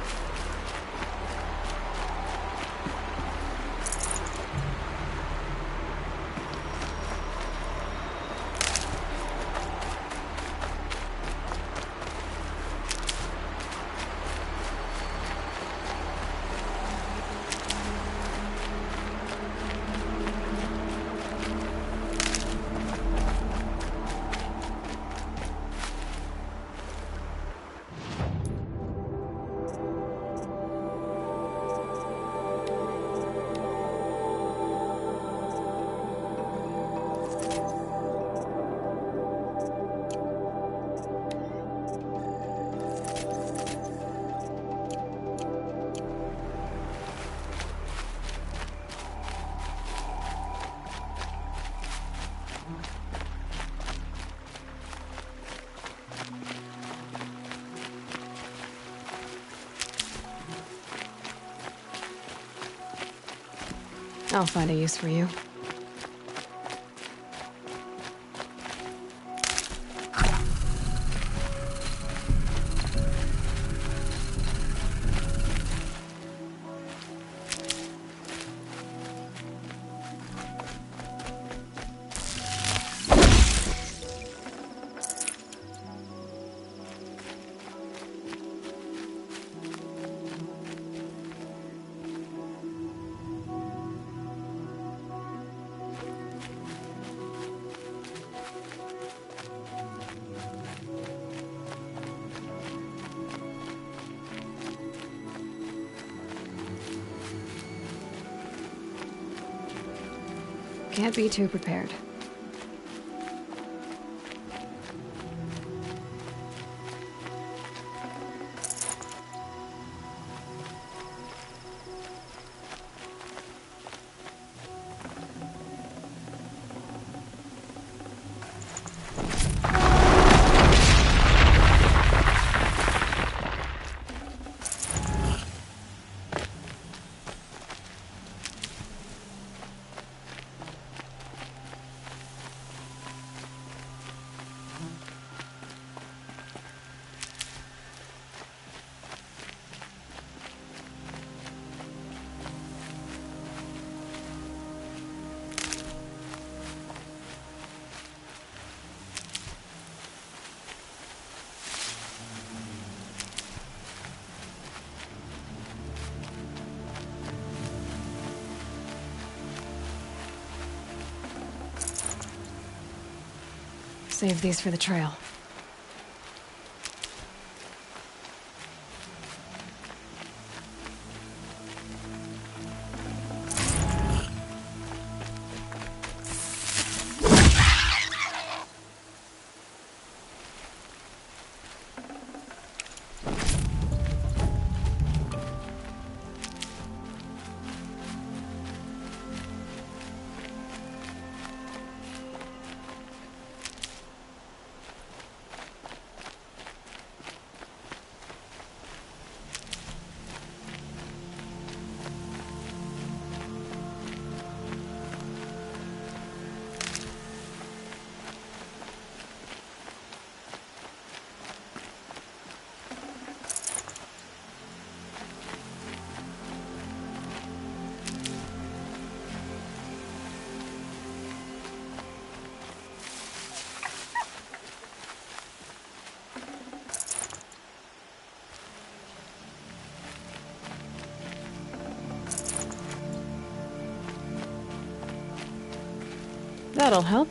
I'll find a use for you. Can't be too prepared. Save these for the trail. That'll help.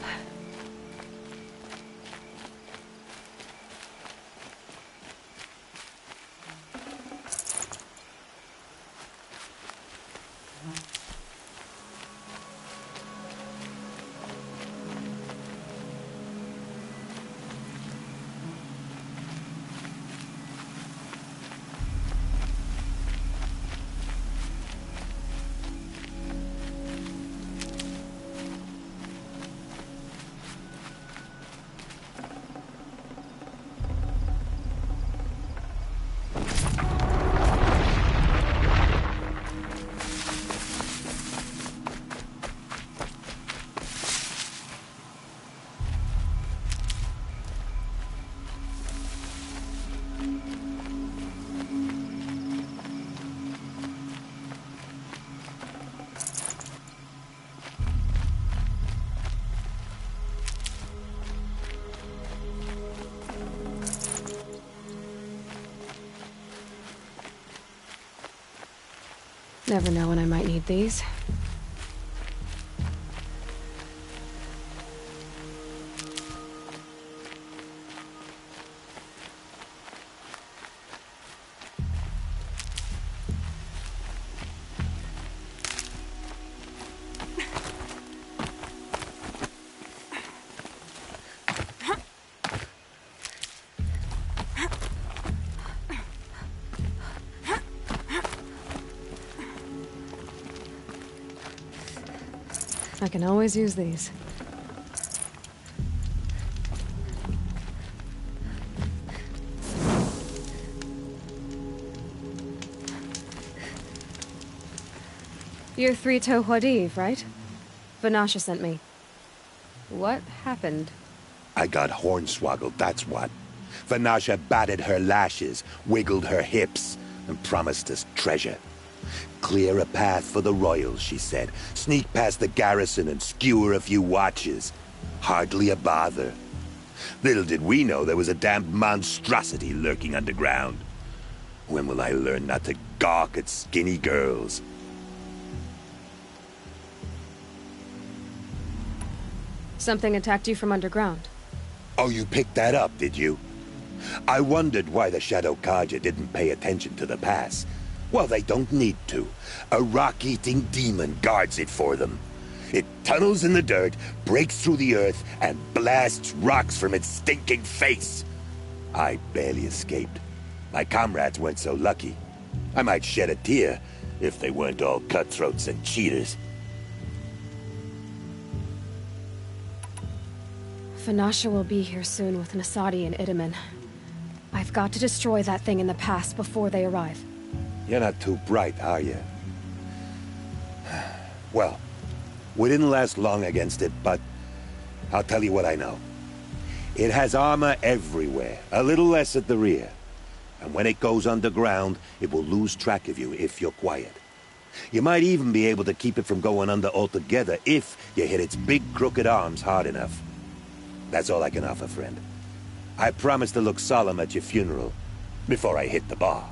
Never know when I might need these. I can always use these. You're Three-Toe Huadiv, right? Vanasha sent me. What happened? I got hornswoggled, that's what. Vanasha batted her lashes, wiggled her hips, and promised us treasure. Clear a path for the royals, she said. Sneak past the garrison and skewer a few watches. Hardly a bother. Little did we know there was a damned monstrosity lurking underground. When will I learn not to gawk at skinny girls? Something attacked you from underground. Oh, you picked that up, did you? I wondered why the Shadow Kaja didn't pay attention to the pass. Well, they don't need to. A rock-eating demon guards it for them. It tunnels in the dirt, breaks through the earth, and blasts rocks from its stinking face. I barely escaped. My comrades weren't so lucky. I might shed a tear if they weren't all cutthroats and cheaters. Vanasha will be here soon with Nasadi and Itaman. I've got to destroy that thing in the past before they arrive. You're not too bright, are you? Well, we didn't last long against it, but I'll tell you what I know. It has armor everywhere, a little less at the rear. And when it goes underground, it will lose track of you if you're quiet. You might even be able to keep it from going under altogether if you hit its big crooked arms hard enough. That's all I can offer, friend. I promise to look solemn at your funeral before I hit the bar.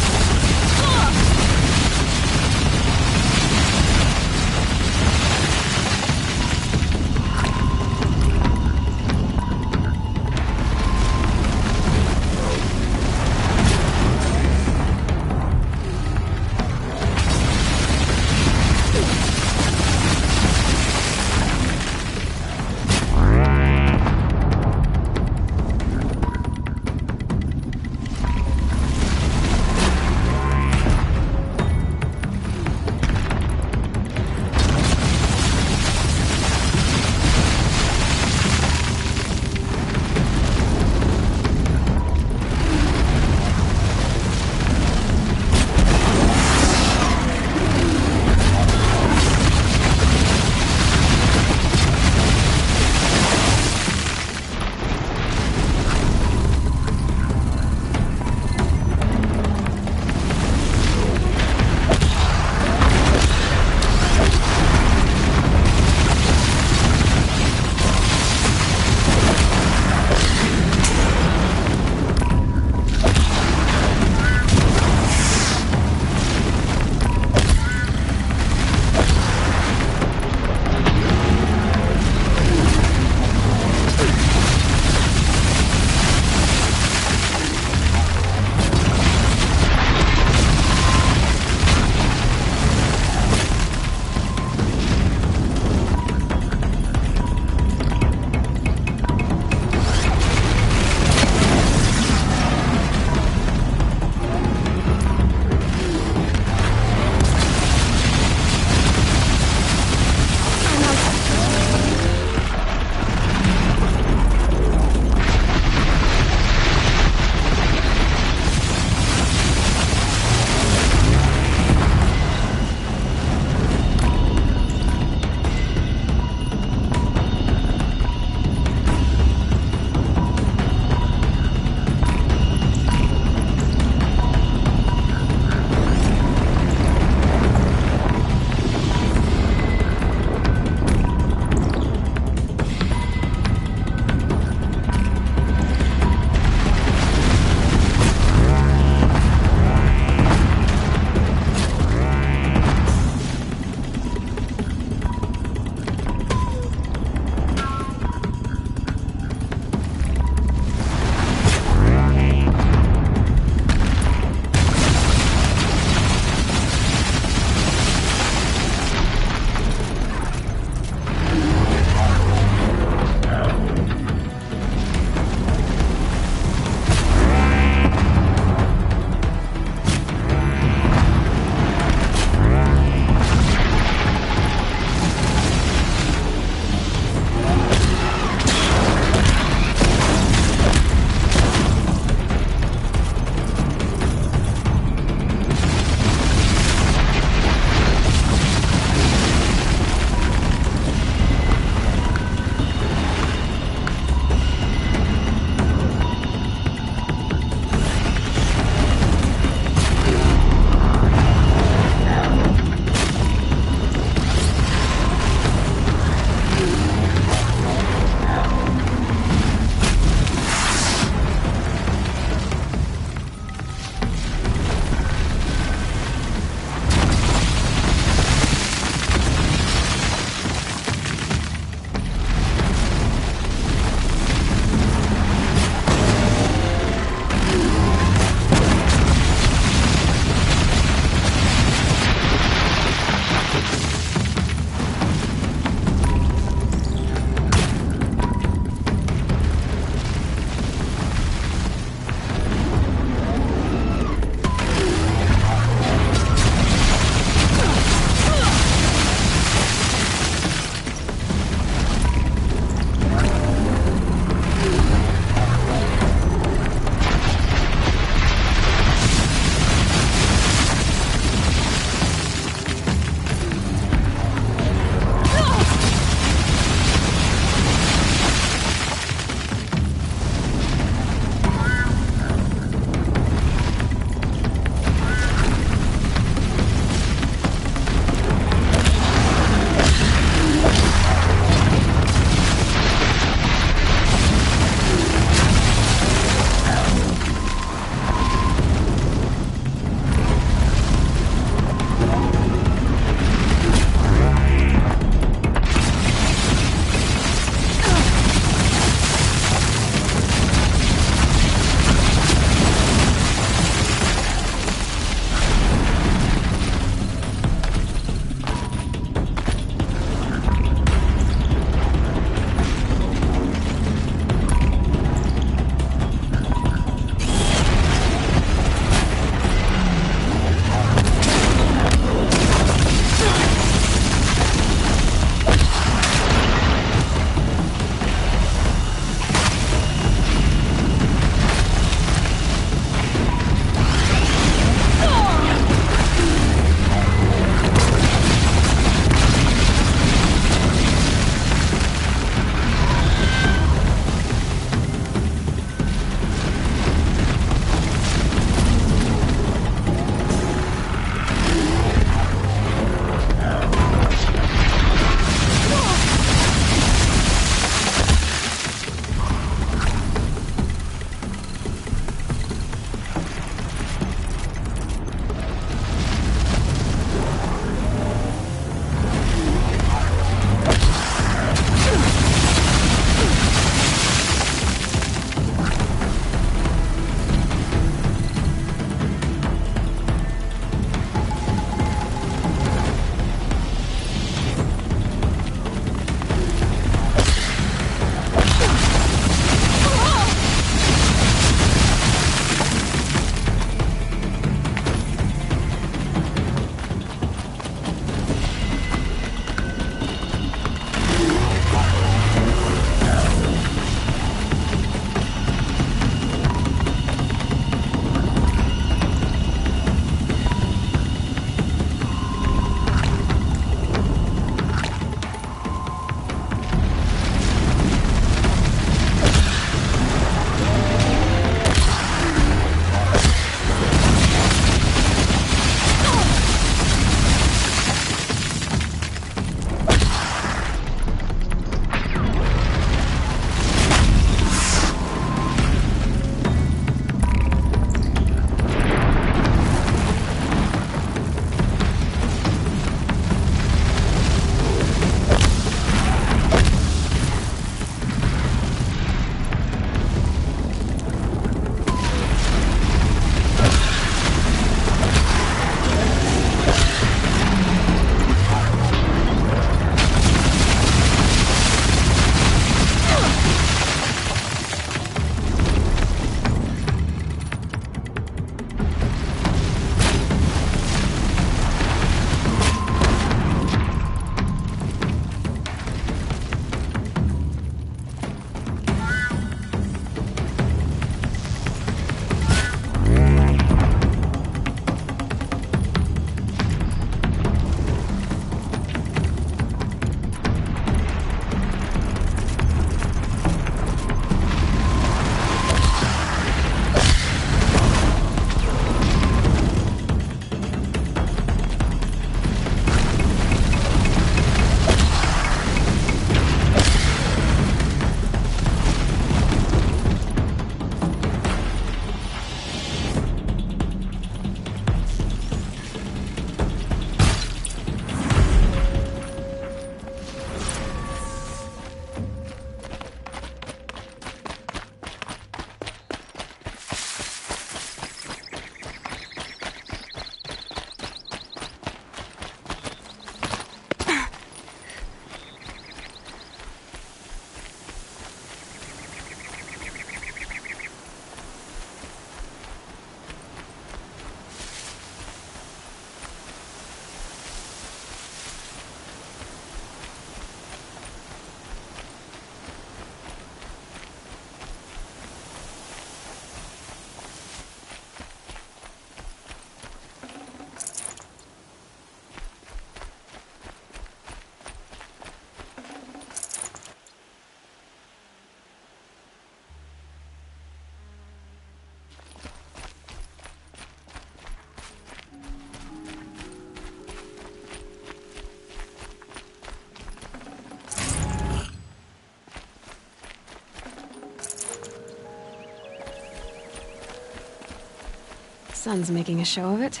Sun's making a show of it.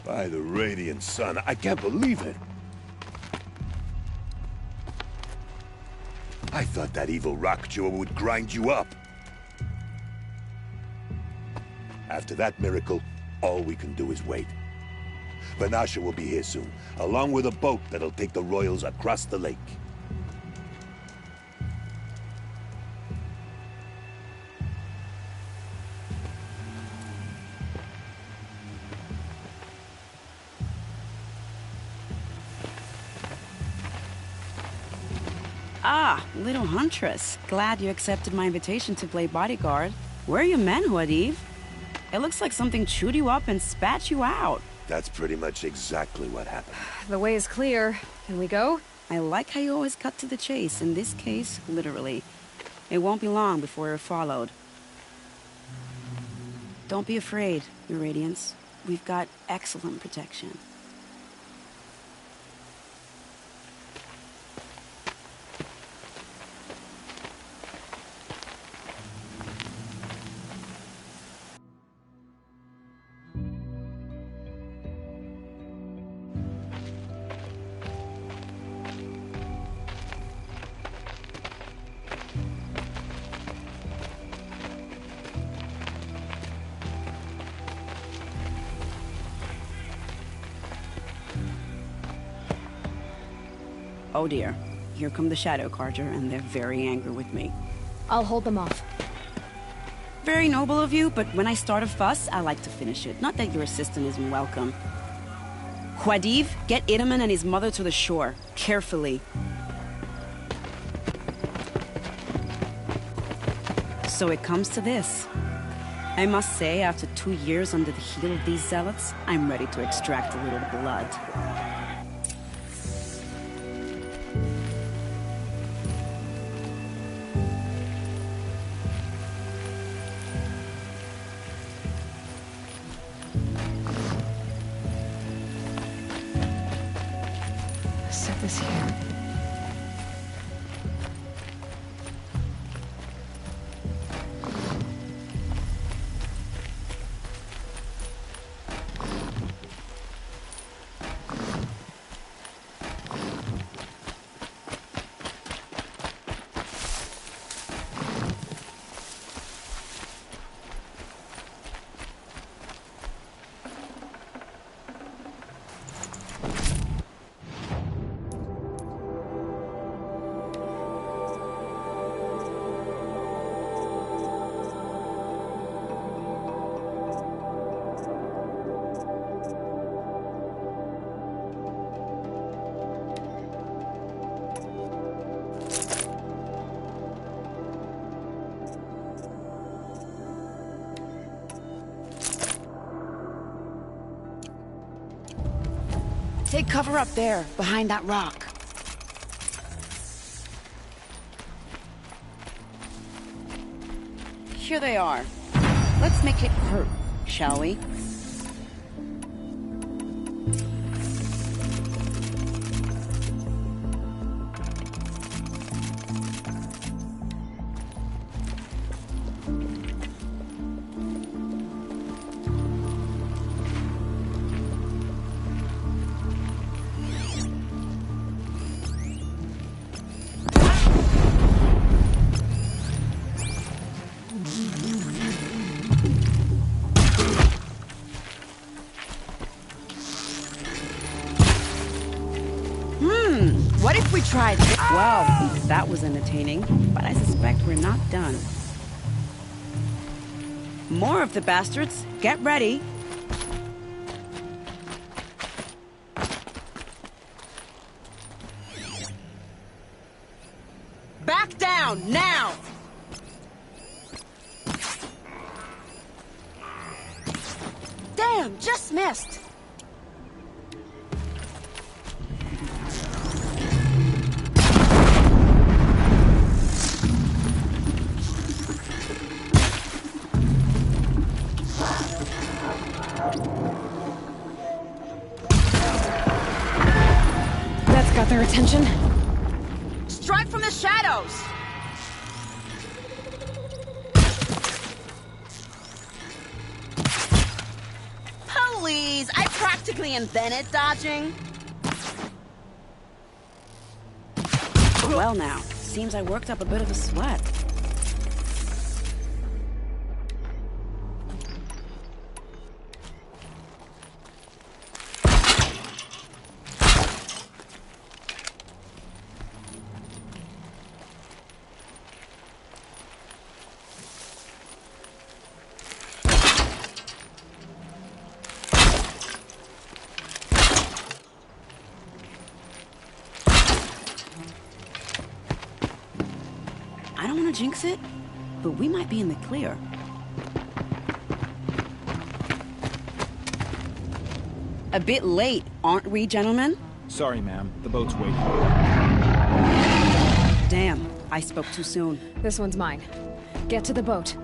By the radiant sun, I can't believe it. I thought that evil rock jewel would grind you up. After that miracle, all we can do is wait. Vanasha will be here soon, along with a boat that'll take the royals across the lake. Ah, little huntress. Glad you accepted my invitation to play bodyguard. Where are your men, Huadiv? It looks like something chewed you up and spat you out. That's pretty much exactly what happened. The way is clear. Can we go? I like how you always cut to the chase. In this case, literally. It won't be long before you're followed. Don't be afraid, Your Radiance. We've got excellent protection. Oh dear. Here come the Shadow Carja, and they're very angry with me. I'll hold them off. Very noble of you, but when I start a fuss, I like to finish it. Not that your assistant isn't welcome. Huadiv, get Idaman and his mother to the shore. Carefully. So it comes to this. I must say, after 2 years under the heel of these zealots, I'm ready to extract a little blood. Set this here. Take cover up there, behind that rock. Here they are. Let's make it hurt, shall we? What if we tried this? Well, that was entertaining, but I suspect we're not done. More of the bastards. Get ready. Back down, now! Damn, just missed. That's got their attention. Strike from the shadows! Please, I practically invented dodging. Well now, seems I worked up a bit of a sweat. I don't want to jinx it, but we might be in the clear. A bit late, aren't we, gentlemen? Sorry, ma'am. The boat's waiting. Damn, I spoke too soon. This one's mine. Get to the boat.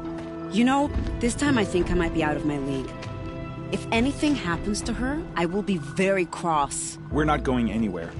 You know, this time I think I might be out of my league. If anything happens to her, I will be very cross. We're not going anywhere.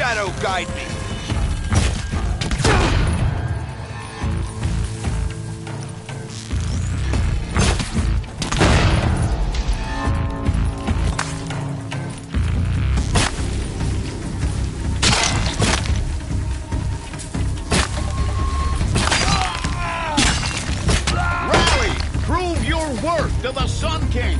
shadow guide me. Rally! Prove your worth to the Sun King!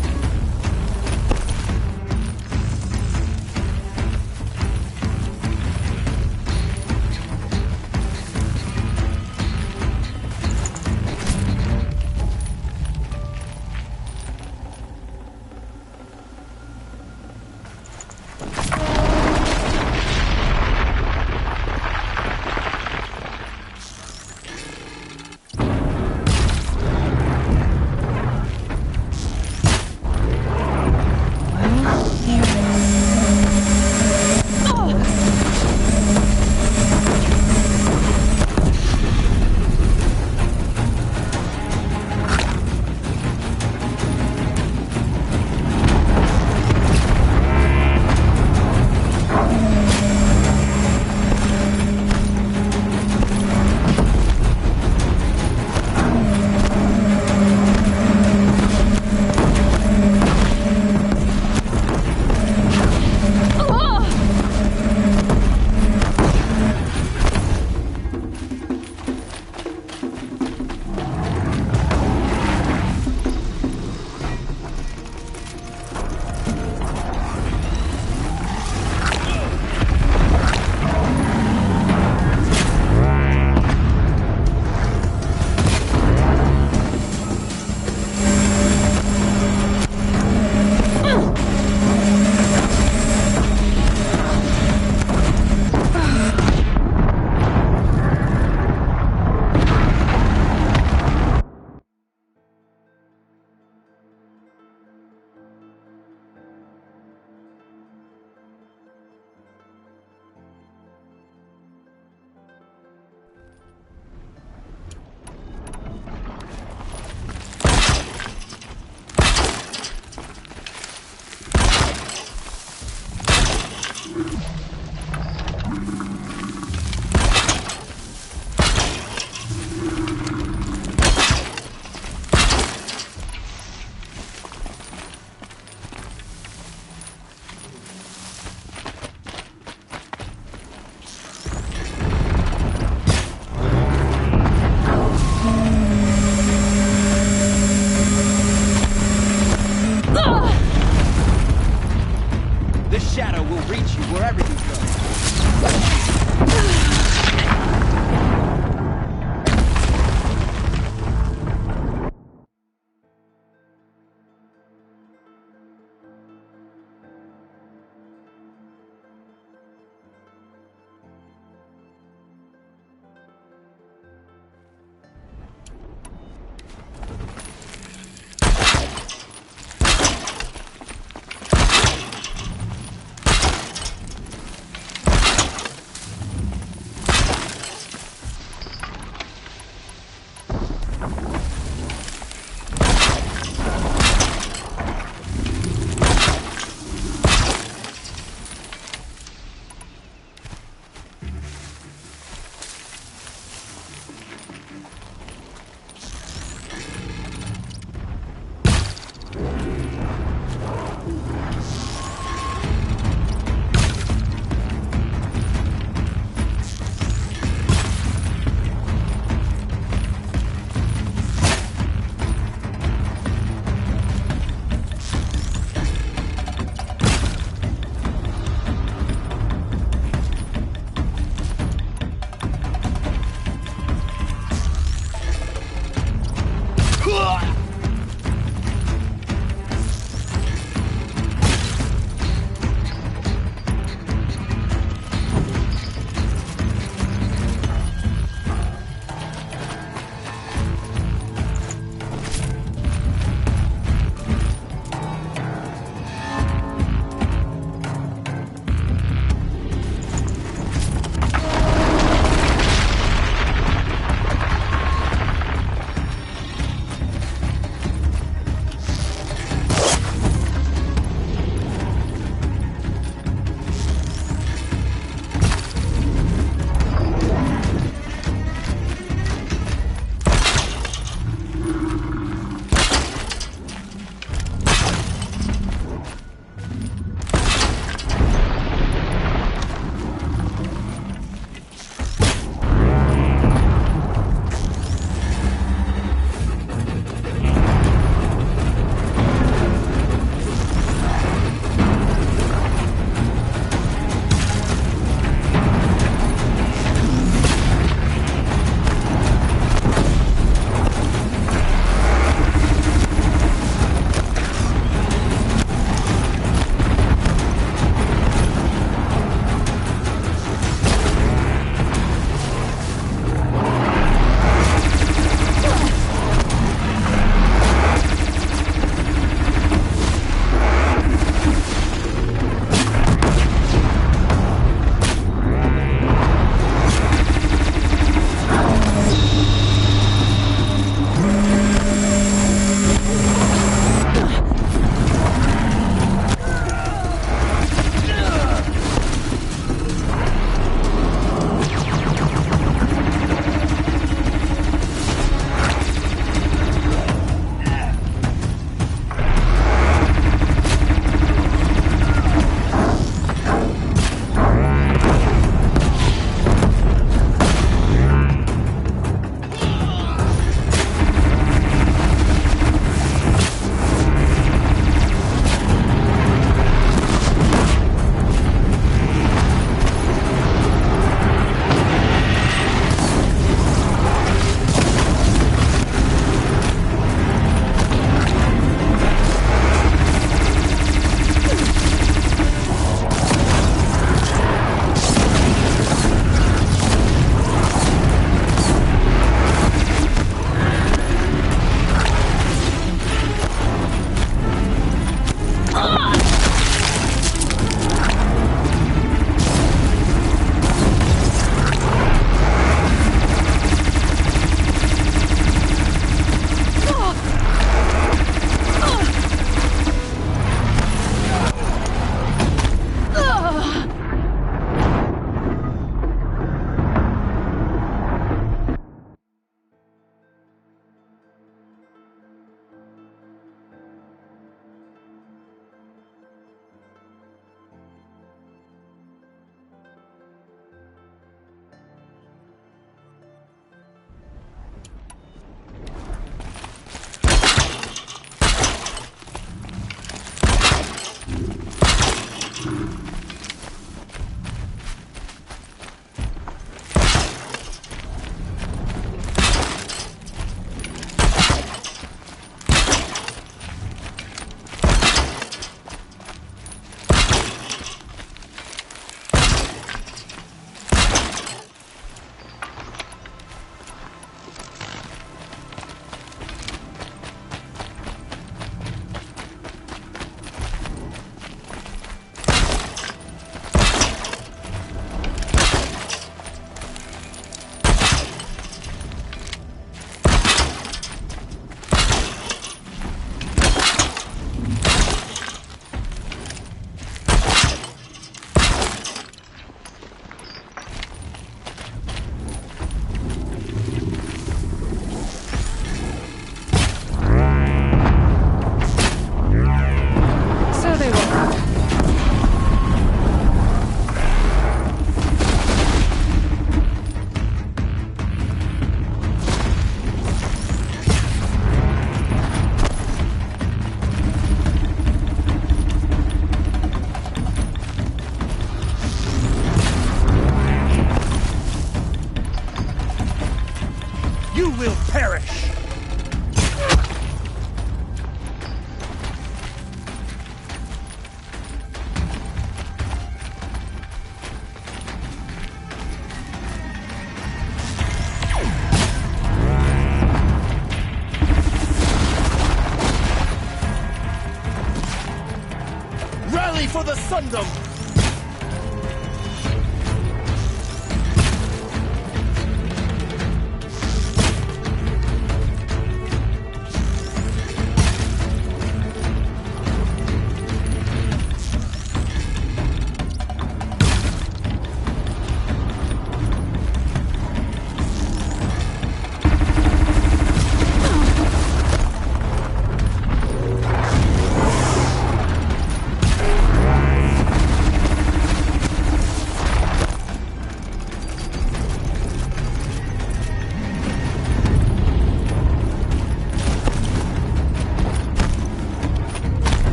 ready for the Sundom!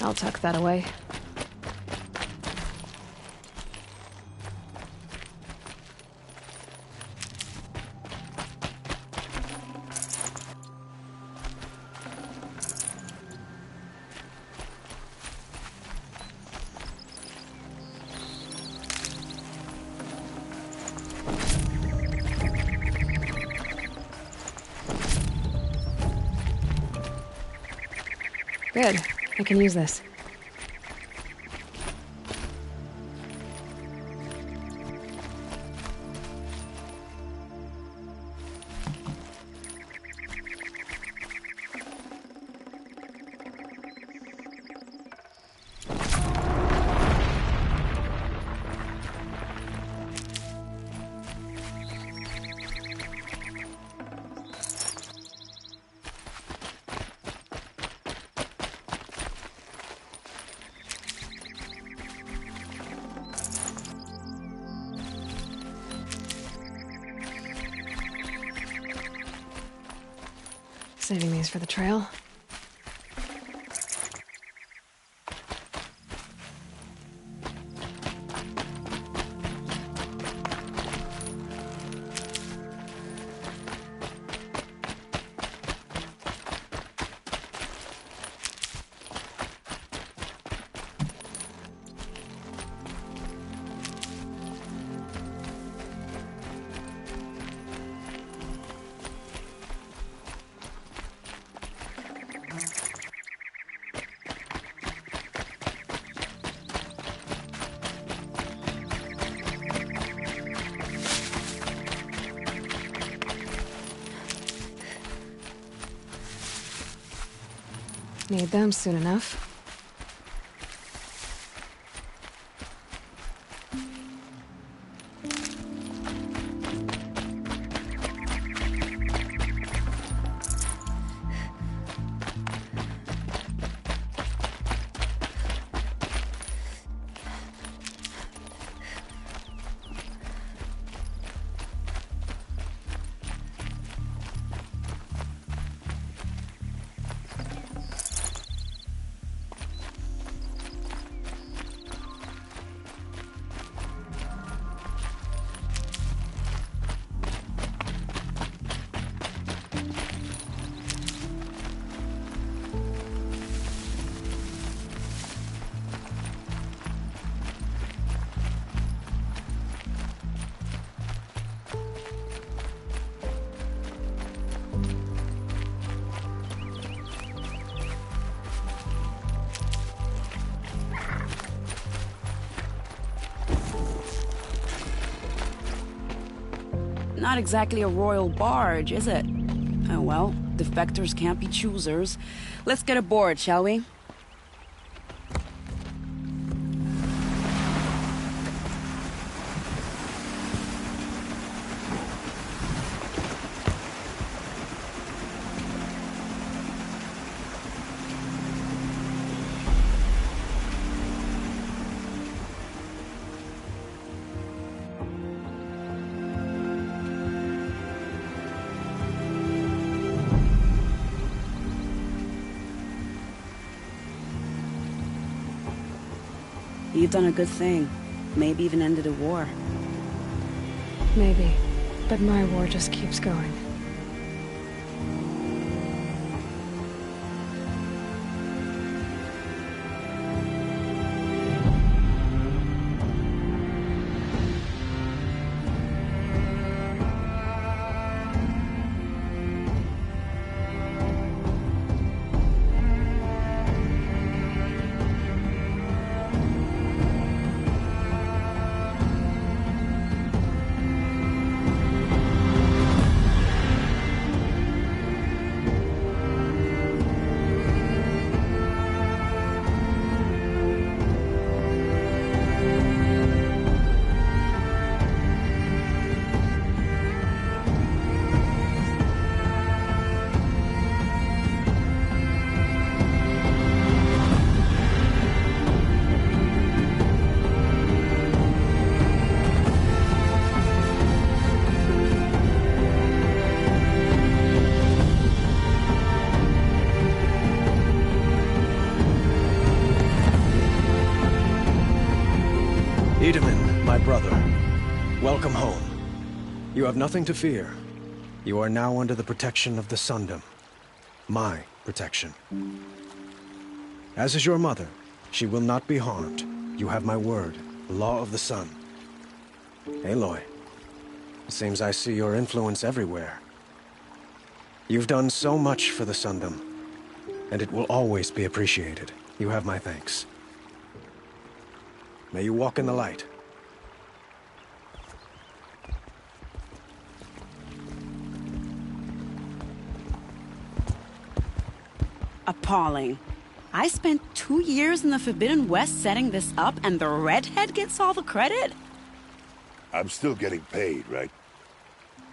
I'll tuck that away. Good. I can use this. Saving these for the trail. Need them soon enough. Not exactly a royal barge, is it? Oh well, defectors can't be choosers. Let's get aboard, shall we? You've done a good thing. Maybe even ended a war. Maybe. But my war just keeps going. My brother, welcome home. You have nothing to fear. You are now under the protection of the Sundom. My protection. As is your mother, she will not be harmed. You have my word, the law of the sun. Aloy, it seems I see your influence everywhere. You've done so much for the Sundom, and it will always be appreciated. You have my thanks. May you walk in the light. Appalling. I spent 2 years in the Forbidden West setting this up, and the redhead gets all the credit? I'm still getting paid, right?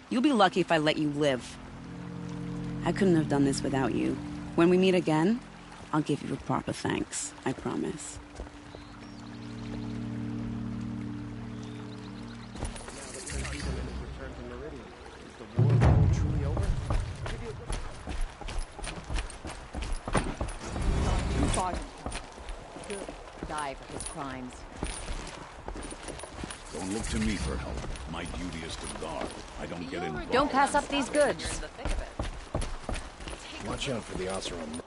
You'll be lucky if I let you live. I couldn't have done this without you. When we meet again, I'll give you a proper thanks. I promise. Die for his crimes. Don't look to me for help. My duty is to guard. I don't get involved. Don't pass up these goods. Watch out for the Oseram.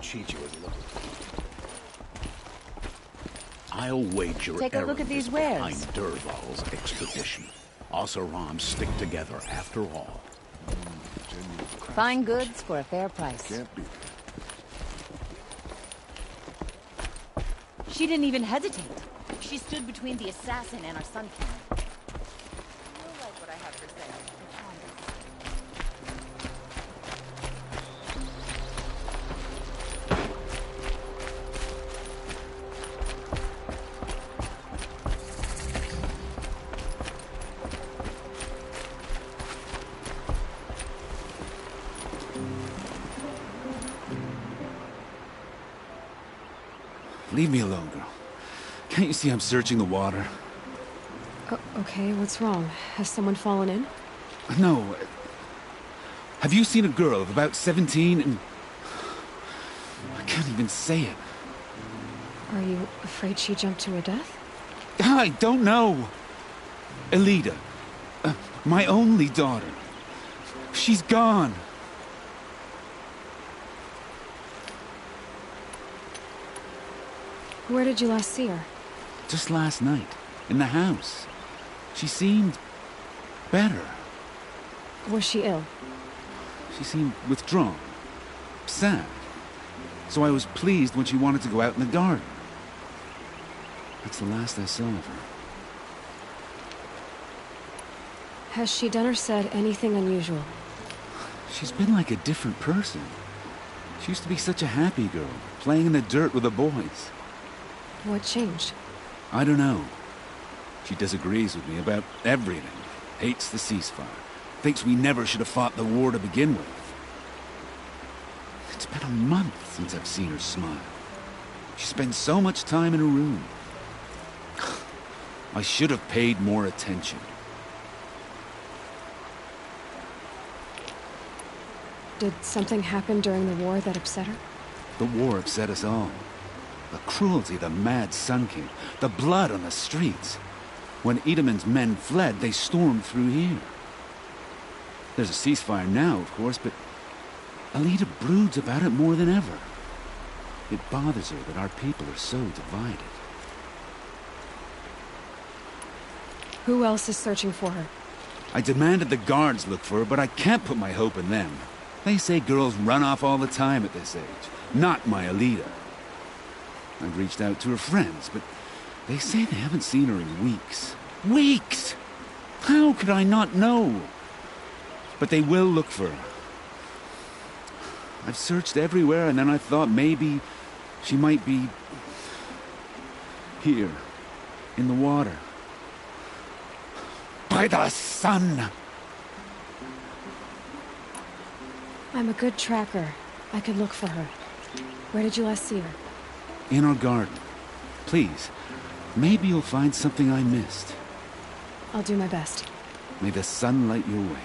Chichi was looking. I'll wager Take a look at these wares. behind Dervahl's expedition. Us Arams stick together after all. Fine goods for a fair price. Can't beat She didn't even hesitate. She stood between the assassin and our Sun King. You'll like what I have to say. Leave me alone, girl. Can't you see I'm searching the water? Okay, what's wrong? Has someone fallen in? No. Have you seen a girl of about 17 and... I can't even say it. Are you afraid she jumped to her death? I don't know. Elida. My only daughter. She's gone. Where did you last see her? Just last night, in the house. She seemed... better. Was she ill? She seemed withdrawn. Sad. So I was pleased when she wanted to go out in the garden. That's the last I saw of her. Has she done or said anything unusual? She's been like a different person. She used to be such a happy girl, playing in the dirt with the boys. What changed? I don't know. She disagrees with me about everything. Hates the ceasefire. Thinks we never should have fought the war to begin with. It's been a month since I've seen her smile. She spends so much time in her room. I should have paid more attention. Did something happen during the war that upset her? The war upset us all. The cruelty of the mad Sun King, the blood on the streets. When Edamon's men fled, they stormed through here. There's a ceasefire now, of course, but Elida broods about it more than ever. It bothers her that our people are so divided. Who else is searching for her? I demanded the guards look for her, but I can't put my hope in them. They say girls run off all the time at this age. Not my Elida. I've reached out to her friends, but they say they haven't seen her in weeks. Weeks! How could I not know? But they will look for her. I've searched everywhere, and then I thought maybe she might be... here, in the water. By the sun! I'm a good tracker. I could look for her. Where did you last see her? In our garden. Please, maybe you'll find something I missed. I'll do my best. May the sun light your way.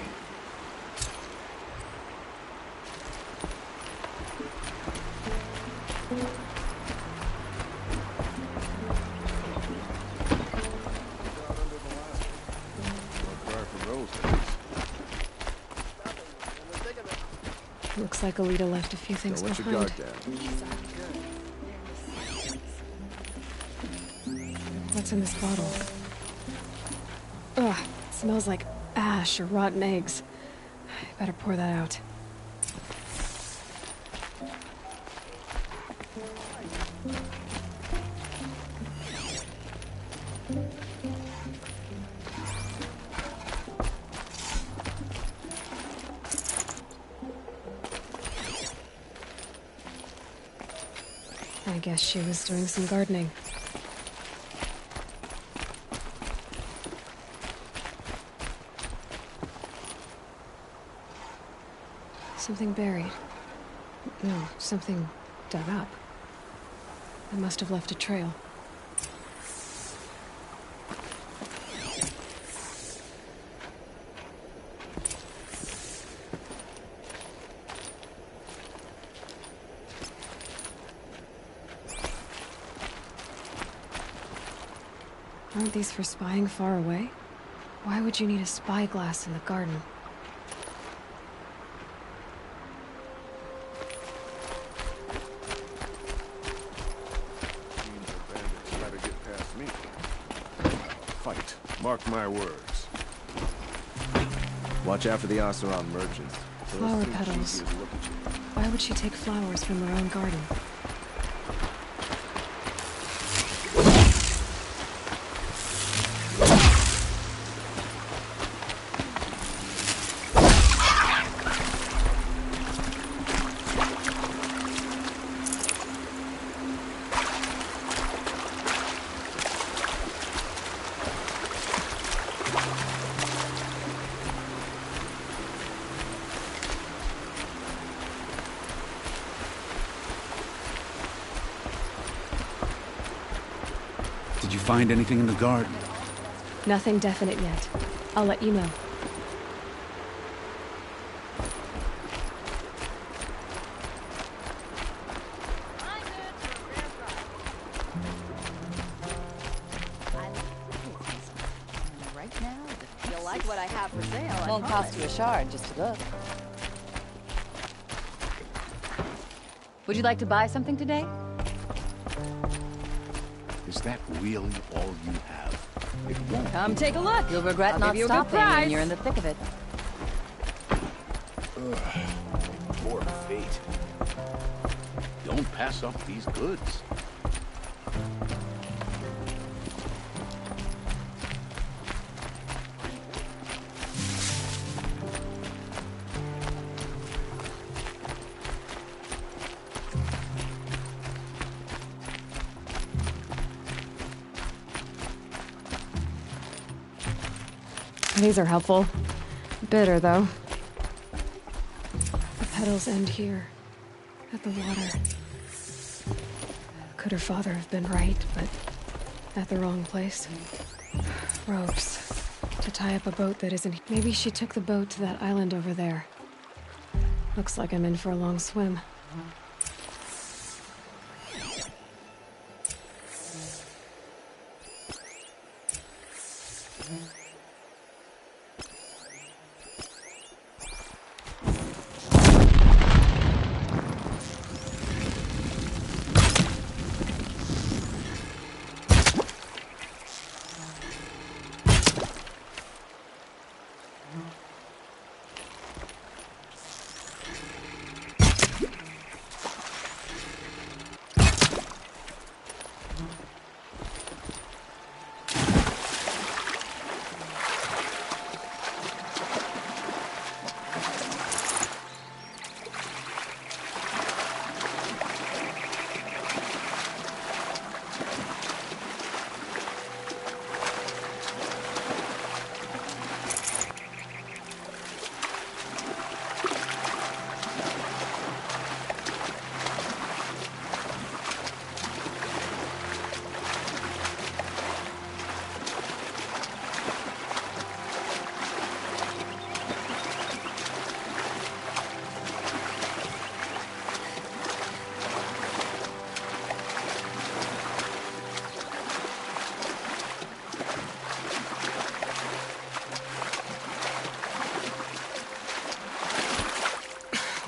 Looks like Elida left a few things Don't let behind. your guard down. What's in this bottle? Ugh, it smells like ash or rotten eggs. I better pour that out. I guess she was doing some gardening. Something buried. No, something dug up. It must have left a trail. Aren't these for spying far away? Why would you need a spyglass in the garden? me. Fight. Mark my words. Watch out for the Oseram merchants. Flower petals. Why would she take flowers from her own garden? Did you find anything in the garden? Nothing definite yet. I'll let you know. Right now, you'll like what I have for sale. Won't cost you a shard just to look. Would you like to buy something today? Is that really all you have? It won't. Come take a look. You'll regret I'll not give you a good stopping when price. you're in the thick of it. Poor fate. Don't pass up these goods. These are helpful. Bitter, though. The petals end here, at the water. Could her father have been right, but at the wrong place? Ropes. To tie up a boat that isn't... Maybe she took the boat to that island over there. Looks like I'm in for a long swim.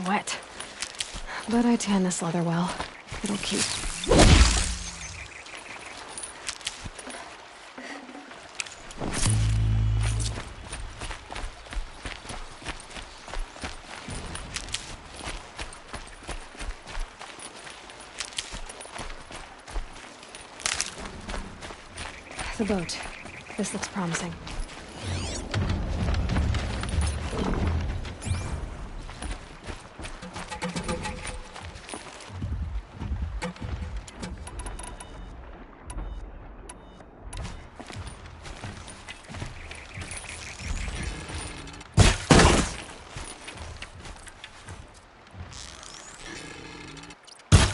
Wet. But I tan this leather well. It'll keep. The boat. This looks promising.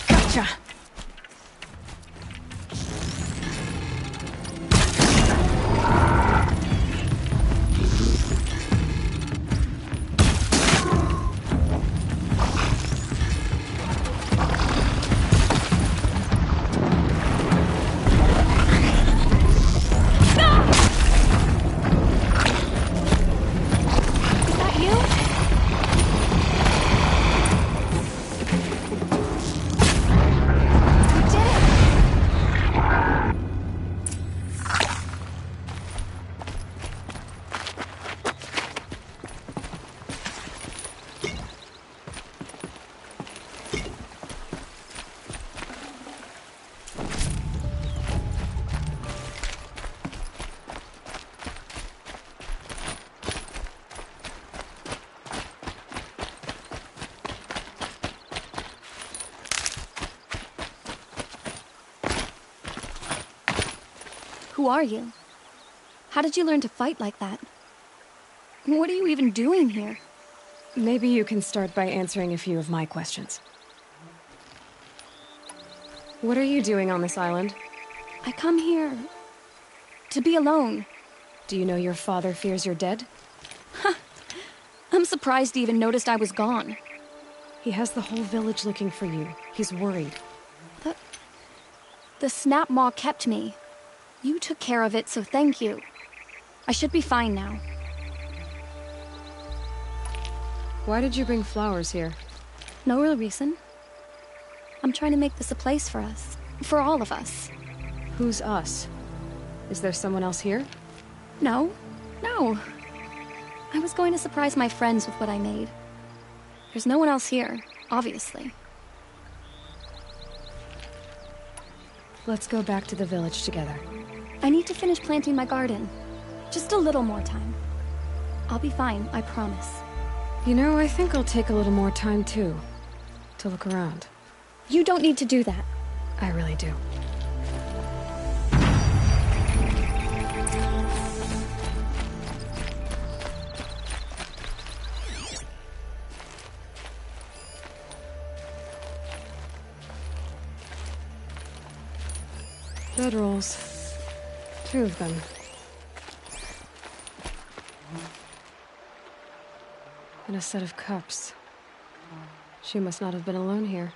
Gotcha! Who are you? How did you learn to fight like that? What are you even doing here? Maybe you can start by answering a few of my questions. What are you doing on this island? I come here to be alone. Do you know your father fears you're dead? I'm surprised he even noticed I was gone. He has the whole village looking for you. He's worried. The snap maw kept me. You took care of it, so thank you. I should be fine now. Why did you bring flowers here? No real reason. I'm trying to make this a place for us. For all of us. Who's us? Is there someone else here? No. I was going to surprise my friends with what I made. There's no one else here, obviously. Let's go back to the village together. I need to finish planting my garden. Just a little more time. I'll be fine, I promise. You know, I think I'll take a little more time too. To look around. You don't need to do that. I really do. Bedrolls. 2 of them. And a set of cups. She must not have been alone here.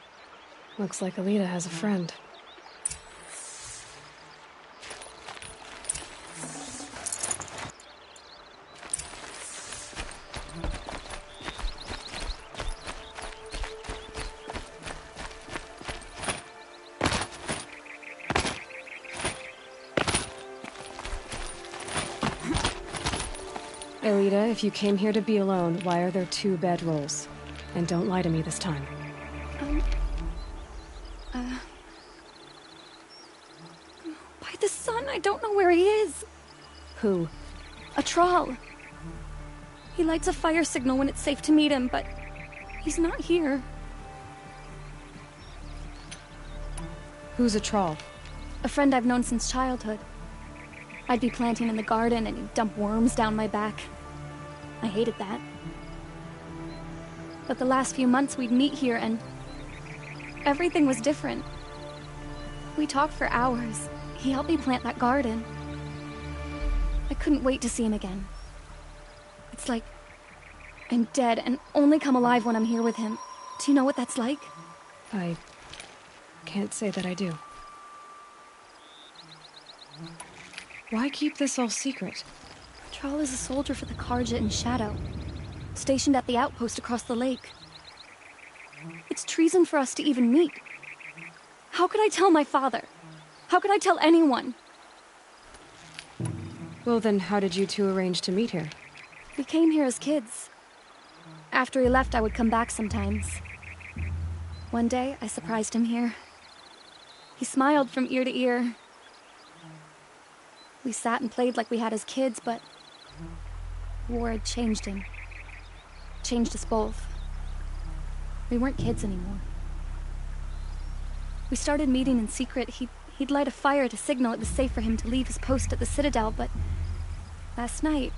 Looks like Alita has a friend. Alita, if you came here to be alone, why are there 2 bedrolls? And don't lie to me this time. By the sun, I don't know where he is. Who? A troll. He lights a fire signal when it's safe to meet him, but he's not here. Who's a troll? A friend I've known since childhood. I'd be planting in the garden and he'd dump worms down my back. I hated that. But the last few months we'd meet here and everything was different. We talked for hours. He helped me plant that garden. I couldn't wait to see him again. It's like I'm dead and only come alive when I'm here with him. Do you know what that's like? I can't say that I do. Why keep this all secret? Thrall is a soldier for the Karja in Shadow, stationed at the outpost across the lake. It's treason for us to even meet. How could I tell my father? How could I tell anyone? Well then, how did you 2 arrange to meet here? We came here as kids. After he left, I would come back sometimes. One day, I surprised him here. He smiled from ear to ear. We sat and played like we had as kids, but war had changed him. Changed us both. We weren't kids anymore. We started meeting in secret. He'd light a fire to signal it was safe for him to leave his post at the Citadel, but last night...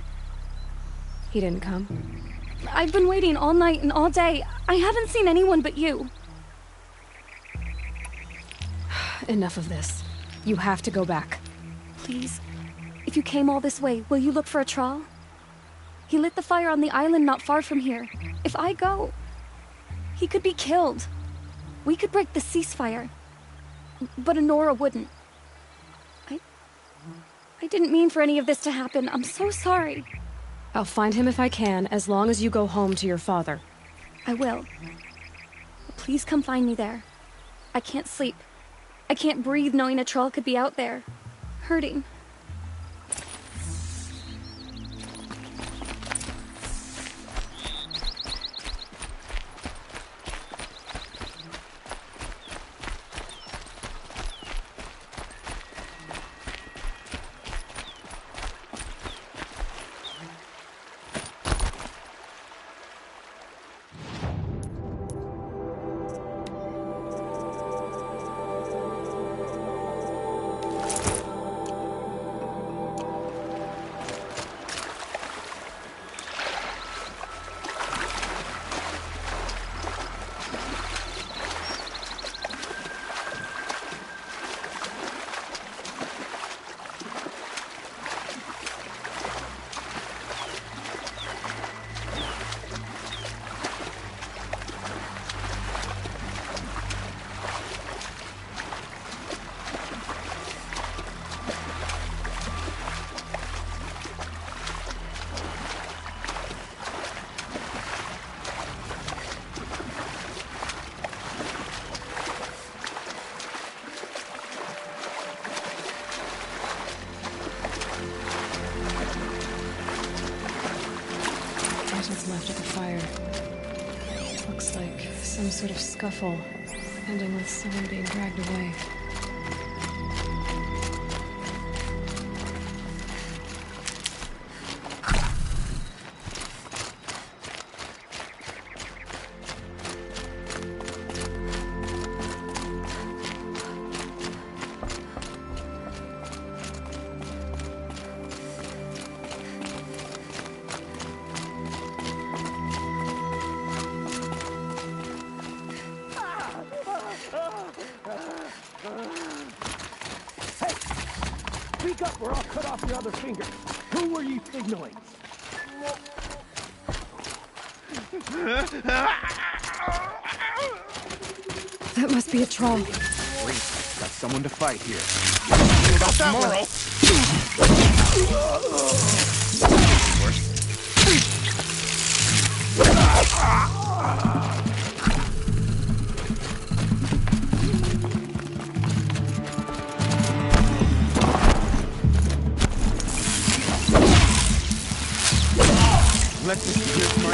He didn't come? I've been waiting all night and all day. I haven't seen anyone but you. Enough of this. You have to go back. Please. If you came all this way, will you look for a Thrall? He lit the fire on the island not far from here. If I go, he could be killed. We could break the ceasefire. But Honora wouldn't. I didn't mean for any of this to happen. I'm so sorry. I'll find him if I can, as long as you go home to your father. I will. Please come find me there. I can't sleep. I can't breathe knowing a Thrall could be out there, hurting. Some sort of scuffle, ending with someone being dragged away. Speak up or I'll cut off your other finger. Who were you signaling? That must be a troll. Wait, got someone to fight here. Stop that world! Let's just hear from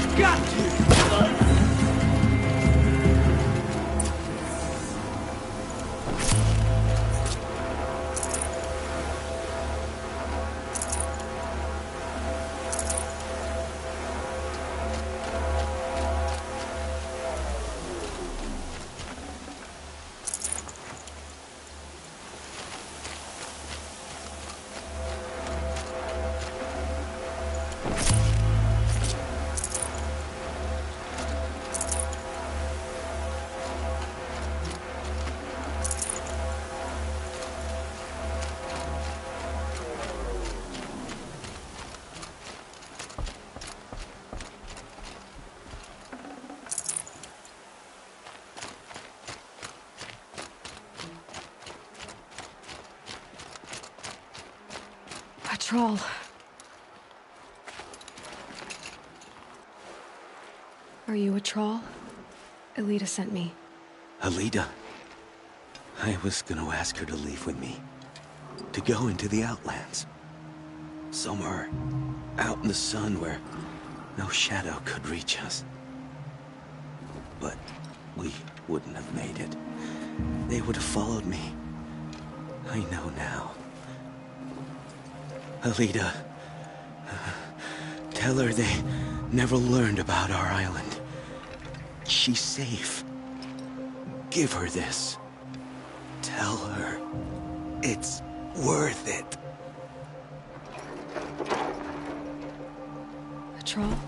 You got it. Troll. Are you a troll? Elita sent me. Alita? I was gonna ask her to leave with me. To go into the Outlands. Somewhere out in the sun where no shadow could reach us. But we wouldn't have made it. They would have followed me. I know now. Alita, tell her they never learned about our island. She's safe. Give her this. Tell her it's worth it. A troll?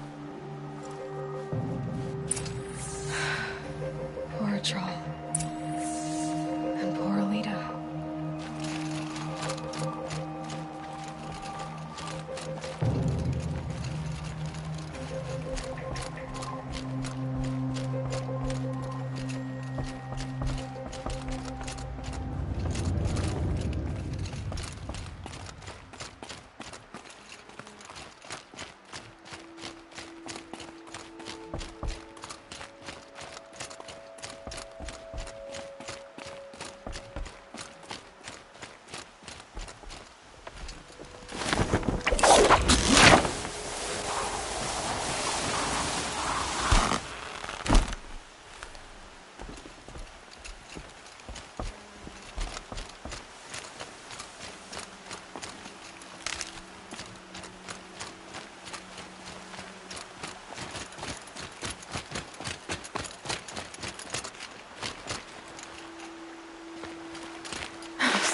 Poor troll. And poor Alita.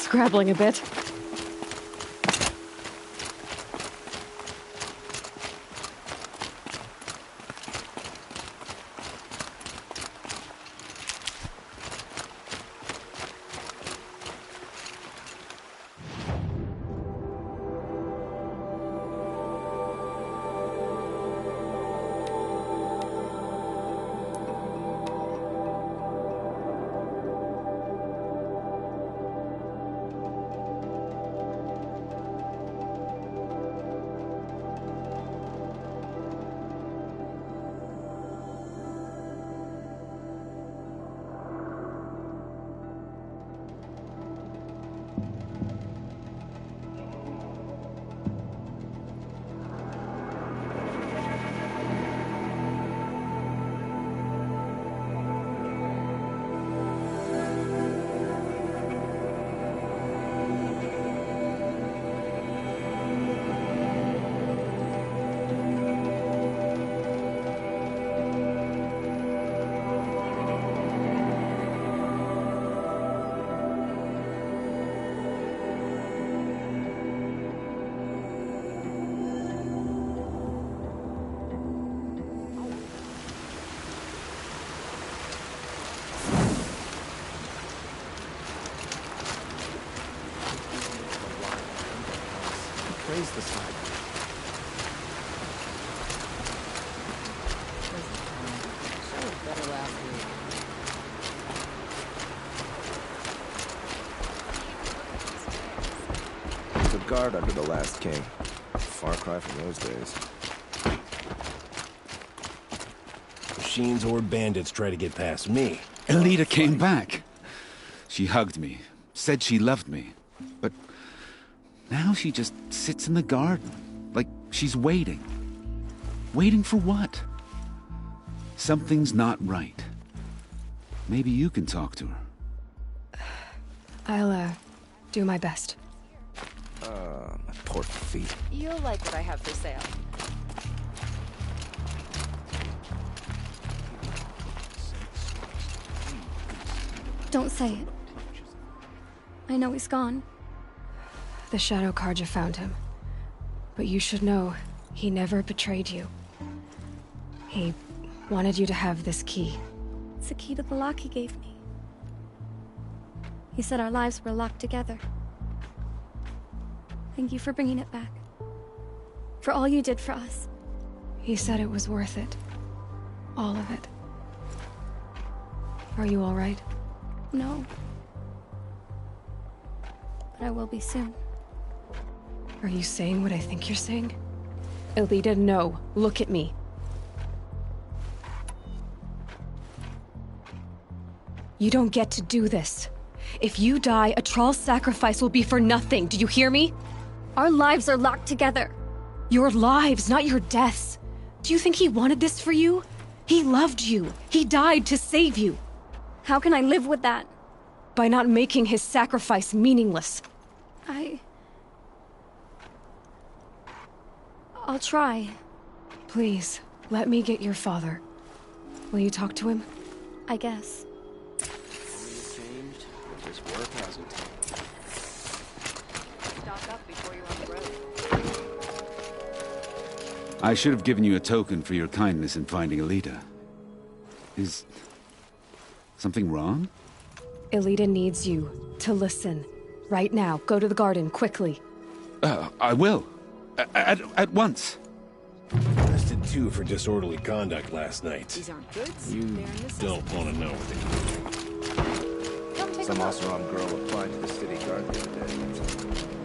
scrabbling a bit. Praise the side. Better last week. The guard under the last king. Far cry from those days. Machines or bandits try to get past me. Elita came back. She hugged me, said she loved me, but now she just sits in the garden, like she's waiting. Waiting for what? Something's not right. Maybe you can talk to her. I'll, do my best. My poor feet. You'll like what I have for sale. Don't say it. I know he's gone. The Shadow Karja found him. But you should know, he never betrayed you. He wanted you to have this key. It's the key to the lock he gave me. He said our lives were locked together. Thank you for bringing it back. For all you did for us. He said it was worth it. All of it. Are you all right? No. But I will be soon. Are you saying what I think you're saying? Elita, no. Look at me. You don't get to do this. If you die, a Troll's sacrifice will be for nothing. Do you hear me? Our lives are locked together. Your lives, not your deaths. Do you think he wanted this for you? He loved you. He died to save you. How can I live with that? By not making his sacrifice meaningless. I'll try. Please, let me get your father. Will you talk to him? I guess. Changed, but this work hasn't. Stock up before you're on the road. I should have given you a token for your kindness in finding Elita. Is something wrong? Elita needs you to listen. Right now. Go to the garden, quickly. I will. At once. Arrested 2 for disorderly conduct last night. These aren't goods. You They're in the don't want to know what they were doing. Come take Some a look. Osram girl applied to the city guard the other day.